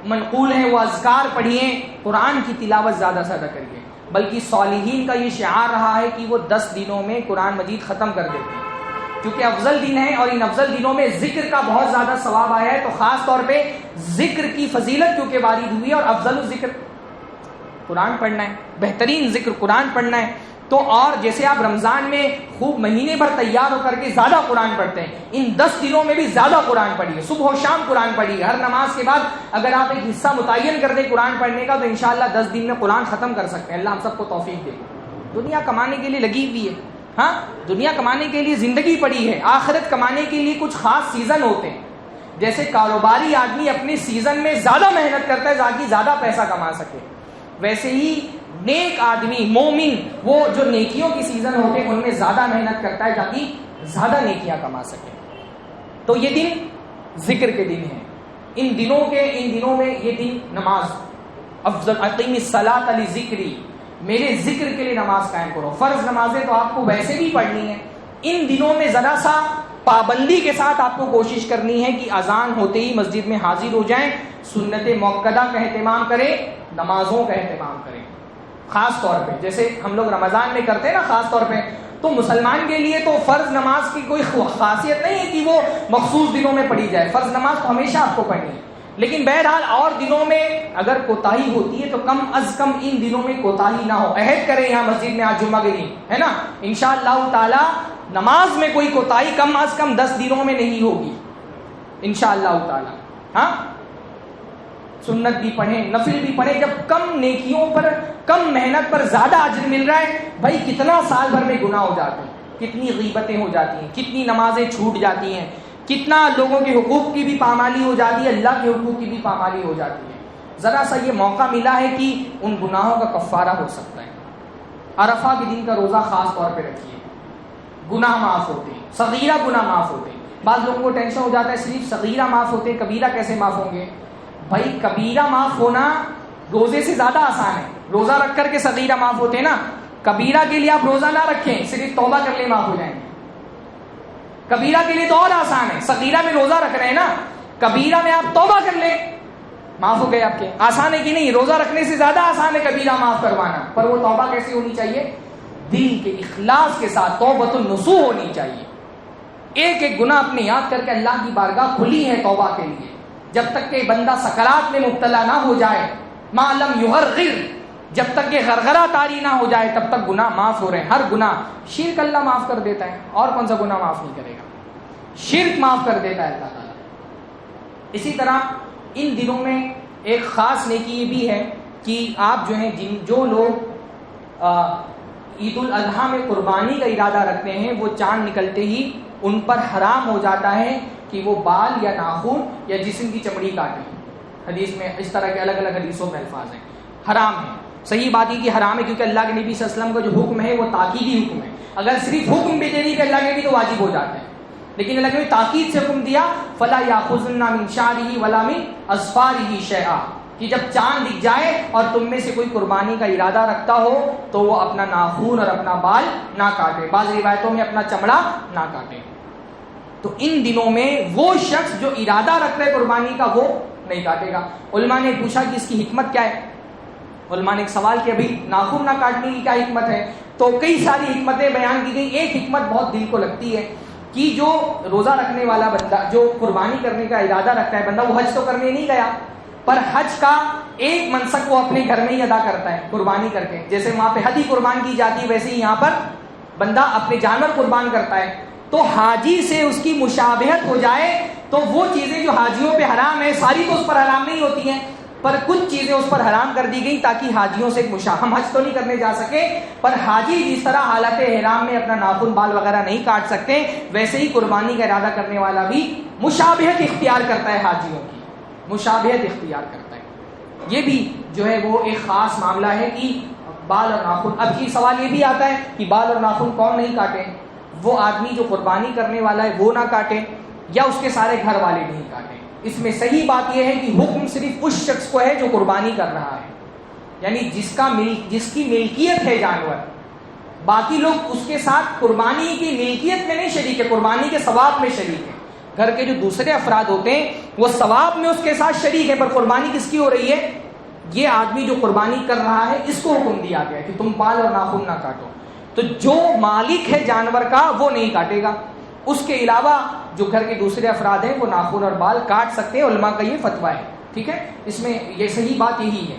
منقول ہیں وہ اذکار پڑھیے، قرآن کی تلاوت زیادہ سے زیادہ کریے۔ بلکہ صالحین کا یہ شعار رہا ہے کہ وہ 10 دنوں میں قرآن مجید ختم کر دیتے ہیں، کیونکہ افضل دن ہے اور ان افضل دنوں میں ذکر کا بہت زیادہ ثواب آیا ہے، تو خاص طور پہ ذکر کی فضیلت کیونکہ وارد ہوئی ہے اور افضل الذکر قرآن پڑھنا ہے، بہترین ذکر قرآن پڑھنا ہے۔ تو اور جیسے آپ رمضان میں خوب مہینے بھر تیار ہو کر کے زیادہ قرآن پڑھتے ہیں، ان 10 دنوں میں بھی زیادہ قرآن پڑھیے، صبح و شام قرآن پڑھیے۔ ہر نماز کے بعد اگر آپ ایک حصہ متعین کر دیں قرآن پڑھنے کا تو انشاءاللہ 10 دن میں قرآن ختم کر سکتے ہیں۔ اللہ ہم سب کو توفیق دے۔ دنیا کمانے کے لیے لگی ہوئی ہے، ہاں دنیا کمانے کے لیے زندگی پڑی ہے، آخرت کمانے کے لیے کچھ خاص سیزن ہوتے ہیں۔ جیسے کاروباری آدمی اپنے سیزن میں زیادہ محنت کرتا ہے تاکہ زیادہ پیسہ کما سکے، ویسے ہی نیک آدمی مومن وہ جو نیکیوں کی سیزن ہوتے ہیں ان میں زیادہ محنت کرتا ہے تاکہ زیادہ نیکیاں کما سکے۔ تو یہ دن ذکر کے دن ہیں، ان دنوں میں یہ دن نماز افضل، اقیم الصلاۃ لذکری، میرے ذکر کے لیے نماز قائم کرو۔ فرض نمازیں تو آپ کو ویسے بھی پڑھنی ہے، ان دنوں میں ذرا سا پابندی کے ساتھ آپ کو کوشش کرنی ہے کہ اذان ہوتے ہی مسجد میں حاضر ہو جائیں، سنت موقدہ کا اہتمام کریں، نمازوں کا اہتمام کریں۔ خاص طور پہ جیسے ہم لوگ رمضان میں کرتے ہیں نا، خاص طور پہ تو مسلمان کے لیے تو فرض نماز کی کوئی خاصیت نہیں ہے کہ وہ مخصوص دنوں میں پڑھی جائے، فرض نماز تو ہمیشہ آپ کو پڑھنی ہے، لیکن بہرحال اور دنوں میں اگر کوتاہی ہوتی ہے تو کم از کم ان دنوں میں کوتاہی نہ ہو۔ عہد کریں یہاں مسجد میں آج جمعہ کے دن ہے نا، انشاءاللہ تعالی نماز میں کوئی کوتاہی کم از کم 10 دنوں میں نہیں ہوگی انشاءاللہ تعالی۔ ہاں سنت بھی پڑھیں، نفل بھی پڑھیں، جب کم نیکیوں پر کم محنت پر زیادہ اجر مل رہا ہے، بھائی کتنا سال بھر میں گناہ ہو جاتے ہیں، کتنی غیبتیں ہو جاتی ہیں، کتنی نمازیں چھوٹ جاتی ہیں، کتنا لوگوں کے حقوق کی بھی پامالی ہو جاتی ہے، اللہ کے حقوق کی بھی پامالی ہو جاتی ہے۔ ذرا سا یہ موقع ملا ہے کہ ان گناہوں کا کفارہ ہو سکتا ہے۔ عرفہ کے دن کا روزہ خاص طور پہ رکھیے، گناہ معاف ہوتے ہیں، صغیرہ گناہ معاف ہوتے ہیں۔ بعض لوگوں کو ٹینشن ہو جاتا ہے صرف صغیرہ معاف ہوتے ہیں، کبیرہ کیسے معاف ہوں گے؟ بھائی کبیرہ معاف ہونا روزے سے زیادہ آسان ہے، روزہ رکھ کر کے صغیرہ معاف ہوتے ہیں نا، کبیرہ کے لیے آپ روزہ نہ رکھیں، صرف توبہ کر لیں معاف ہو جائیں گے۔ کبیرہ کے لیے تو اور آسان ہے، صغیرہ میں روزہ رکھ رہے ہیں نا، کبیرہ میں آپ توبہ کر لیں معاف ہو گئے آپ کے۔ آسان ہے کہ نہیں؟ روزہ رکھنے سے زیادہ آسان ہے کبیرہ معاف کروانا، پر وہ توبہ کیسے ہونی چاہیے؟ دل کے اخلاص کے ساتھ توبۃ النصوح ہونی چاہیے۔ ایک ایک گناہ اپنے یاد کر کے اللہ کی بارگاہ کھلی ہے توبہ کے لیے، جب تک کہ بندہ سکرات میں مبتلا نہ ہو جائے، ما لم یغرغر، جب تک کہ غرغرہ طاری نہ ہو جائے تب تک گناہ معاف ہو رہے ہیں۔ ہر گناہ، شرک اللہ معاف کر دیتا ہے، اور کون سا گناہ معاف نہیں کرے گا؟ شرک معاف کر دیتا ہے اللہ تعالیٰ۔ اسی طرح ان دنوں میں ایک خاص نیکی یہ بھی ہے کہ آپ جو ہیں جو لوگ عید الاضحیٰ میں قربانی کا ارادہ رکھتے ہیں، وہ چاند نکلتے ہی ان پر حرام ہو جاتا ہے کہ وہ بال یا ناخن یا جسم کی چمڑی کاٹیں۔ حدیث میں اس طرح کے الگ الگ حدیثوں میں الفاظ ہیں، حرام ہے۔ صحیح بات ہے کہ حرام ہے کیونکہ اللہ کے نبی صلی اللہ علیہ وسلم کا جو حکم ہے وہ تاکیدی حکم ہے۔ اگر صرف حکم بھی دے دی کہ اللہ کے نبی تو واجب ہو جاتے ہیں، لیکن اللہ کے نبی تاکید سے حکم دیا فلا یاخذن من شعرہ ولا من اظفارہ شیئا، کہ جب چاند دکھ جائے اور تم میں سے کوئی قربانی کا ارادہ رکھتا ہو تو وہ اپنا ناخن اور اپنا بال نہ کاٹے، بعض روایتوں میں اپنا چمڑا نہ کاٹے۔ تو ان دنوں میں وہ شخص جو ارادہ رکھتا ہے قربانی کا وہ نہیں کاٹے گا۔ علماء نے پوچھا کہ اس کی حکمت کیا ہے؟ علماء نے ایک سوال کیا ابھی ناخن نہ کاٹنے کی کیا حکمت ہے؟ تو کئی ساری حکمتیں بیان کی گئی۔ ایک حکمت بہت دل کو لگتی ہے کہ جو روزہ رکھنے والا بندہ، جو قربانی کرنے کا ارادہ رکھتا ہے بندہ، وہ حج تو کرنے نہیں گیا، پر حج کا ایک منسک وہ اپنے گھر میں ہی ادا کرتا ہے قربانی کر کے. جیسے وہاں پہ ہدی قربان کی جاتی ہے، ویسے ہی یہاں پر بندہ اپنے جانور قربان کرتا ہے. تو حاجی سے اس کی مشابہت ہو جائے تو وہ چیزیں جو حاجیوں پہ حرام ہے ساری تو اس پر حرام نہیں ہوتی ہیں، پر کچھ چیزیں اس پر حرام کر دی گئی تاکہ حاجیوں سے ہم حج تو نہیں کرنے جا سکے، پر حاجی جس طرح حالت احرام میں اپنا ناخن بال وغیرہ نہیں کاٹ سکتے، ویسے ہی قربانی کا ارادہ کرنے والا بھی مشابہت اختیار کرتا ہے، حاجیوں کی مشابہت اختیار کرتا ہے. یہ بھی جو ہے وہ ایک خاص معاملہ ہے کہ بال اور ناخن. اب یہ سوال یہ بھی آتا ہے کہ بال اور ناخن کون نہیں کاٹے؟ وہ آدمی جو قربانی کرنے والا ہے وہ نہ کاٹے یا اس کے سارے گھر والے نہیں کاٹے؟ اس میں صحیح بات یہ ہے کہ حکم صرف اس شخص کو ہے جو قربانی کر رہا ہے، یعنی جس کی ملکیت ہے جانور. باقی لوگ اس کے ساتھ قربانی کی ملکیت میں نہیں شریک ہے، قربانی کے ثواب میں شریک ہے. گھر کے جو دوسرے افراد ہوتے ہیں وہ ثواب میں اس کے ساتھ شریک ہے، پر قربانی کس کی ہو رہی ہے؟ یہ آدمی جو قربانی کر رہا ہے اس کو حکم دیا گیا کہ تم بال اور ناخن نہ کاٹو. تو جو مالک ہے جانور کا وہ نہیں کاٹے گا، اس کے علاوہ جو گھر کے دوسرے افراد ہیں وہ ناخن اور بال کاٹ سکتے ہیں. علماء کا یہ فتویٰ ہے، ٹھیک ہے. اس میں یہ صحیح بات یہی ہے.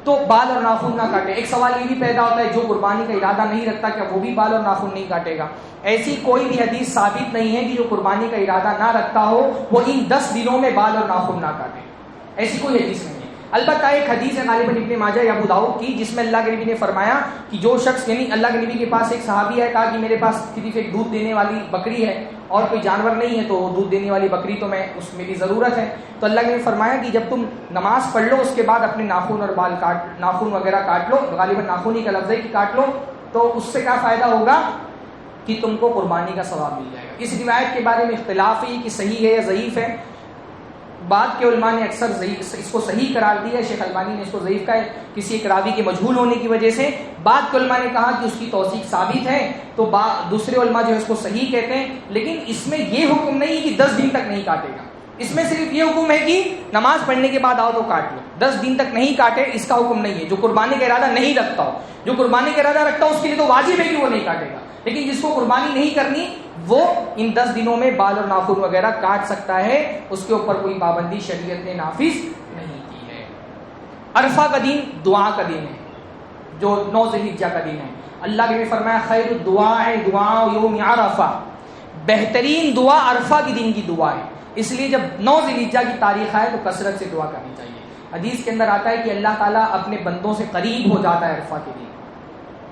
تو بال اور ناخن نہ کاٹے. ایک سوال یہ بھی پیدا ہوتا ہے جو قربانی کا ارادہ نہیں رکھتا کیا وہ بھی بال اور ناخن نہیں کاٹے گا؟ ایسی کوئی بھی حدیث ثابت نہیں ہے کہ جو قربانی کا ارادہ نہ رکھتا ہو وہ ان 10 دنوں میں بال اور ناخن نہ کاٹے. ایسی کوئی حدیث نہیں ہے. البتہ ایک حدیث ہے غالباً ابن ماجہ یا ابو داؤد کی، جس میں اللہ کے نبی نے فرمایا کہ جو شخص، یعنی اللہ کے نبی کے پاس ایک صحابی ہے، کہا کہ میرے پاس صرف ایک دودھ دینے والی بکری ہے اور کوئی جانور نہیں ہے، تو دودھ دینے والی بکری تو میں اس میں بھی ضرورت ہے. تو اللہ نے فرمایا کہ جب تم نماز پڑھ لو اس کے بعد اپنے ناخن اور بال ناخن وغیرہ کاٹ لو، غالباً ناخن ہی کا لفظ ہے کہ کاٹ لو، تو اس سے کیا فائدہ ہوگا کہ تم کو قربانی کا ثواب مل جائے گا. اس روایت کے بارے میں اختلاف ہے کہ صحیح ہے یا ضعیف ہے. بعد کے علماء نے اکثر اس کو صحیح قرار دیا ہے. شیخ البانی نے اس کو ضعیف کہا ہے کسی ایک راوی کے مجہول ہونے کی وجہ سے. بعد کے علماء نے کہا کہ اس کی توثیق ثابت ہے، تو دوسرے علماء جو ہے اس کو صحیح کہتے ہیں. لیکن اس میں یہ حکم نہیں کہ 10 دن تک نہیں کاٹے گا. اس میں صرف یہ حکم ہے کہ نماز پڑھنے کے بعد آؤ تو کاٹ لو. 10 دن تک نہیں کاٹے اس کا حکم نہیں ہے. جو قربانی کا ارادہ نہیں رکھتا ہو، جو قربانی کا ارادہ رکھتا ہو اس کے لیے تو واجب ہے کہ وہ نہیں کاٹے گا. لیکن جس کو قربانی نہیں کرنی وہ ان 10 دنوں میں بال اور ناخن وغیرہ کاٹ سکتا ہے. اس کے اوپر کوئی پابندی شریعت نے نافذ نہیں کی ہے. عرفہ کا دن دعا کا دن ہے، جو 9 ذی الحجہ کا دن ہے. اللہ کے نے فرمایا خیر الدعاء دعاء یوم عرفہ، بہترین دعا عرفہ کے دن کی دعا ہے. اس لیے جب 9 ذی الحجہ کی تاریخ آئے تو کثرت سے دعا کرنی چاہیے. حدیث کے اندر آتا ہے کہ اللہ تعالیٰ اپنے بندوں سے قریب ہو جاتا ہے عرفہ کے دن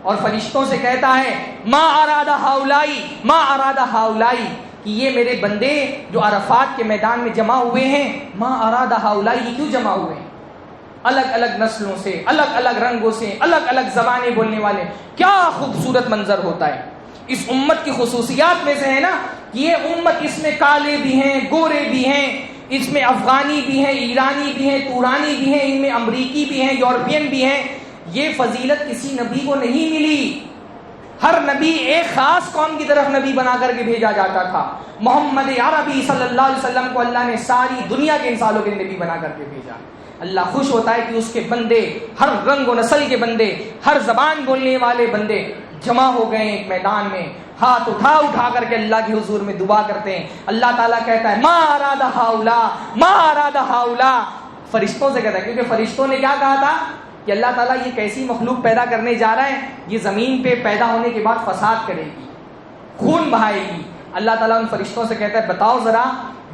اور فرشتوں سے کہتا ہے ما اراد ہؤلائی ما اراد ہؤلائی، کہ یہ میرے بندے جو عرفات کے میدان میں جمع ہوئے ہیں، ما اراد ہؤلائی، یہ کیوں جمع ہوئے ہیں؟ الگ الگ نسلوں سے، الگ الگ رنگوں سے، الگ الگ زبانیں بولنے والے. کیا خوبصورت منظر ہوتا ہے. اس امت کی خصوصیات میں سے ہے نا کہ یہ امت، اس میں کالے بھی ہیں، گورے بھی ہیں، اس میں افغانی بھی ہیں، ایرانی بھی ہیں، تورانی بھی ہیں، ان میں امریکی بھی ہیں، یورپین بھی ہیں. یہ فضیلت کسی نبی کو نہیں ملی. ہر نبی ایک خاص قوم کی طرف نبی بنا کر کے بھیجا جاتا تھا. محمد عربی صلی اللہ علیہ وسلم کو اللہ نے ساری دنیا کے انسانوں کے نبی بنا کر کے بھیجا. اللہ خوش ہوتا ہے کہ اس کے بندے، ہر رنگ و نسل کے بندے، ہر زبان بولنے والے بندے جمع ہو گئے ایک میدان میں، ہاتھ اٹھا اٹھا کر کے اللہ کے حضور میں دعا کرتے ہیں. اللہ تعالیٰ کہتا ہے ما اراد ہؤلاء ما اراد ہؤلاء، فرشتوں سے کہتا ہے، کیونکہ فرشتوں نے کیا کہا تھا کہ اللہ تعالیٰ یہ کیسی مخلوق پیدا کرنے جا رہا ہے، یہ زمین پہ پیدا ہونے کے بعد فساد کرے گی، خون بہائے گی. اللہ تعالیٰ ان فرشتوں سے کہتا ہے بتاؤ ذرا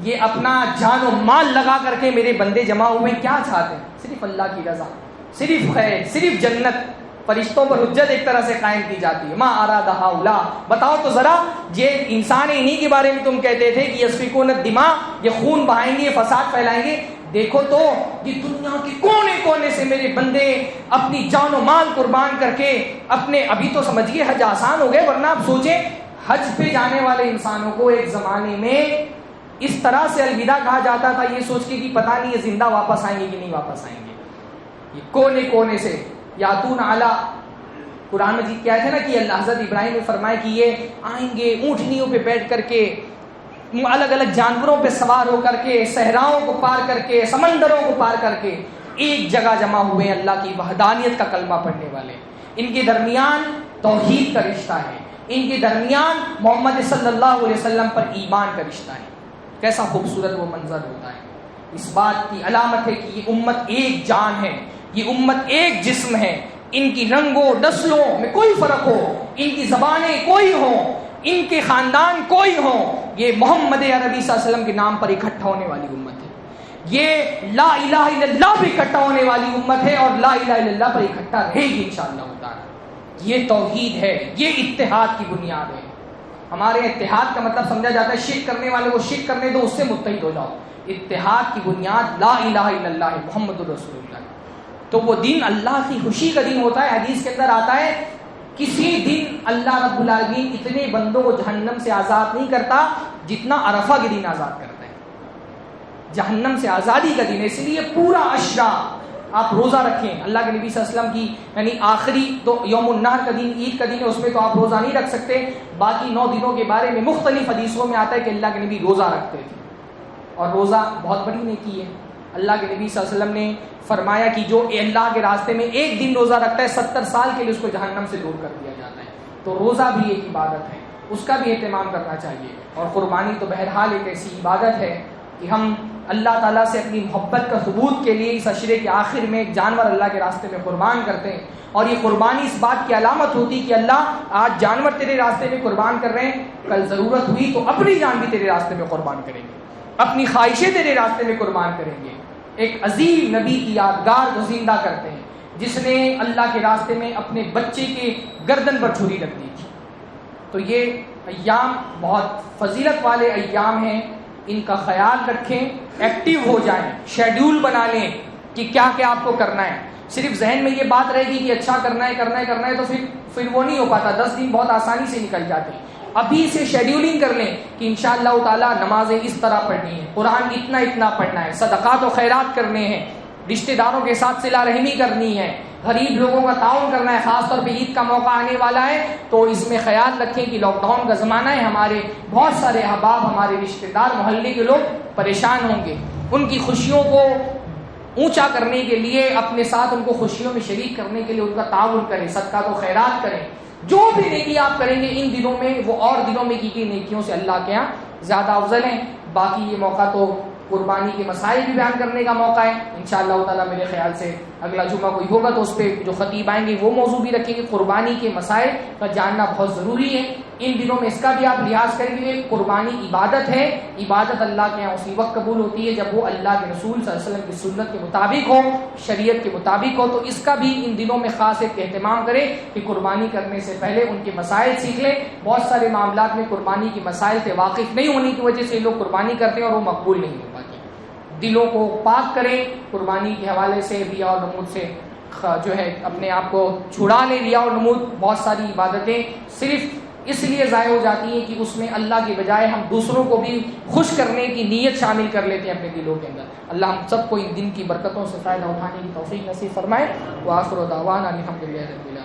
یہ اپنا جان و مال لگا کر کے میرے بندے جمع ہوئے کیا چاہتے ہیں؟ صرف اللہ کی رضا، صرف خیر، صرف جنت. فرشتوں پر حجت ایک طرح سے قائم کی جاتی ہے. ما اراد ہؤلاء، بتاؤ تو ذرا یہ انسان انہی کے بارے میں تم کہتے تھے کہ یسفکون الدماء، یہ خون بہائیں گے، یہ فساد پھیلائیں گے. دیکھو تو یہ دنیا کے کونے کونے سے میرے بندے اپنی جان و مال قربان کر کے اپنے، ابھی تو سمجھیے حج آسان ہو گئے، ورنہ آپ سوچیں حج پہ جانے والے انسانوں کو ایک زمانے میں اس طرح سے الوداع کہا جاتا تھا یہ سوچ کے کہ پتہ نہیں یہ زندہ واپس آئیں گے کہ نہیں واپس آئیں گے. یہ کونے کونے سے یاتون علی، قرآن مجید کیا ہے نا کہ اللہ حضرت ابراہیم نے فرمایا کہ یہ آئیں گے اونٹنیوں پہ بیٹھ کر کے، الگ الگ جانوروں پہ سوار ہو کر کے، صحراؤں کو پار کر کے، سمندروں کو پار کر کے ایک جگہ جمع ہوئے اللہ کی وحدانیت کا کلمہ پڑھنے والے. ان کے درمیان توحید کا رشتہ ہے، ان کے درمیان محمد صلی اللہ علیہ وسلم پر ایمان کا رشتہ ہے. کیسا خوبصورت وہ منظر ہوتا ہے. اس بات کی علامت ہے کہ یہ امت ایک جان ہے, یہ امت ایک جسم ہے. ان کی رنگوں نسلوں میں کوئی فرق ہو, ان کی زبانیں کوئی ہوں, ان کے خاندان کوئی ہوں, یہ محمد عربی صلی اللہ علیہ وسلم کے نام پر اکٹھا ہونے والی امت ہے. یہ لا الہ الا اللہ بھی اکٹھا ہونے والی امت ہے اور لا الہ الا اللہ پر اکٹھا رہے گی انشاءاللہ تعالی. یہ توحید ہے, یہ اتحاد کی بنیاد ہے. ہمارے اتحاد کا مطلب سمجھا جاتا ہے شرک کرنے والے کو شرک کرنے دو, اس سے متحد ہو جاؤ. اتحاد کی بنیاد لا الہ الا اللہ ہے, محمد رسول اللہ. تو وہ دن اللہ کی خوشی کا دن ہوتا ہے. حدیث کے اندر آتا ہے کسی دن اللہ رب العالمین اتنے بندوں کو جہنم سے آزاد نہیں کرتا جتنا عرفہ کے دن آزاد کرتا ہے. جہنم سے آزادی کا دن ہے, اس لیے پورا عشرہ آپ روزہ رکھیں. اللہ کے نبی صلی اللہ علیہ وسلم کی یعنی آخری تو یوم النحر کا دن, عید کا دن ہے, اس میں تو آپ روزہ نہیں رکھ سکتے. باقی 9 دنوں کے بارے میں مختلف حدیثوں میں آتا ہے کہ اللہ کے نبی روزہ رکھتے تھے, اور روزہ بہت بڑی نیکی ہے. اللہ کے نبی صلی اللہ علیہ وسلم نے فرمایا کہ جو اللہ کے راستے میں ایک دن روزہ رکھتا ہے 70 سال کے لیے اس کو جہنم سے دور کر دیا جاتا ہے. تو روزہ بھی ایک عبادت ہے, اس کا بھی اہتمام کرنا چاہیے. اور قربانی تو بہرحال ایک ایسی عبادت ہے کہ ہم اللہ تعالیٰ سے اپنی محبت کا ثبوت کے لیے اس عشرے کے آخر میں ایک جانور اللہ کے راستے میں قربان کرتے ہیں. اور یہ قربانی اس بات کی علامت ہوتی کہ اللہ آج جانور تیرے راستے میں قربان کر رہے ہیں, کل ضرورت ہوئی تو اپنی جان بھی تیرے راستے میں قربان کریں گے, اپنی خواہشیں تیرے راستے میں قربان کریں گے. ایک عظیم نبی کی یادگار کو زندہ کرتے ہیں جس نے اللہ کے راستے میں اپنے بچے کے گردن پر چھری رکھ دی تھی. تو یہ ایام بہت فضیلت والے ایام ہیں, ان کا خیال رکھیں, ایکٹیو ہو جائیں, شیڈیول بنا لیں کہ کیا کیا آپ کو کرنا ہے. صرف ذہن میں یہ بات رہے گی کہ اچھا کرنا ہے تو پھر وہ نہیں ہو پاتا. 10 دن بہت آسانی سے نکل جاتے ہیں. ابھی سے شیڈیولنگ کر لیں کہ انشاءاللہ تعالی نمازیں اس طرح پڑھنی ہے, قرآن اتنا پڑھنا ہے, صدقات و خیرات کرنے ہیں, رشتہ داروں کے ساتھ صلہ رحمی کرنی ہے, غریب لوگوں کا تعاون کرنا ہے. خاص طور پہ عید کا موقع آنے والا ہے تو اس میں خیال رکھیں کہ لاک ڈاؤن کا زمانہ ہے, ہمارے بہت سارے احباب, ہمارے رشتہ دار, محلے کے لوگ پریشان ہوں گے. ان کی خوشیوں کو اونچا کرنے کے لیے, اپنے ساتھ ان کو خوشیوں میں شریک کرنے کے لیے ان کا تعاون کریں, صدقات و خیرات کریں. جو بھی نیکی آپ کریں گے ان دنوں میں وہ اور دنوں میں کی نیکیوں سے اللہ کے یہاں زیادہ افضل ہیں. باقی یہ موقع تو قربانی کے مسائل بھی بیان کرنے کا موقع ہے. انشاءاللہ تعالی میرے خیال سے اگلا جمعہ کوئی ہوگا تو اس پہ جو خطیب آئیں گے وہ موضوع بھی رکھیں گے. قربانی کے مسائل کا جاننا بہت ضروری ہے. ان دنوں میں اس کا بھی آپ لحاظ کریں گے. قربانی عبادت ہے, عبادت اللہ کے یہاں اسی وقت قبول ہوتی ہے جب وہ اللہ کے رسول صلی اللہ علیہ وسلم کی سنت کے مطابق ہو, شریعت کے مطابق ہو. تو اس کا بھی ان دنوں میں خاص ایک اہتمام کریں کہ قربانی کرنے سے پہلے ان کے مسائل سیکھ لیں. بہت سارے معاملات میں قربانی کے مسائل سے واقف نہیں ہونے کی وجہ سے لوگ قربانی کرتے ہیں اور وہ مقبول نہیں ہو پاتی. دلوں کو پاک کریں, قربانی کے حوالے سے ریا اور نمود سے جو ہے اپنے آپ کو چھڑا لیں. ریا اور نمود بہت ساری عبادتیں صرف اس لیے ضائع ہو جاتی ہیں کہ اس میں اللہ کی بجائے ہم دوسروں کو بھی خوش کرنے کی نیت شامل کر لیتے ہیں اپنے دلوں کے اندر. اللہ ہم سب کو ان دن کی برکتوں سے فائدہ اٹھانے کی توفیق نصیب فرمائے. وآخر دعوانا الحمدللہ رب العالمین.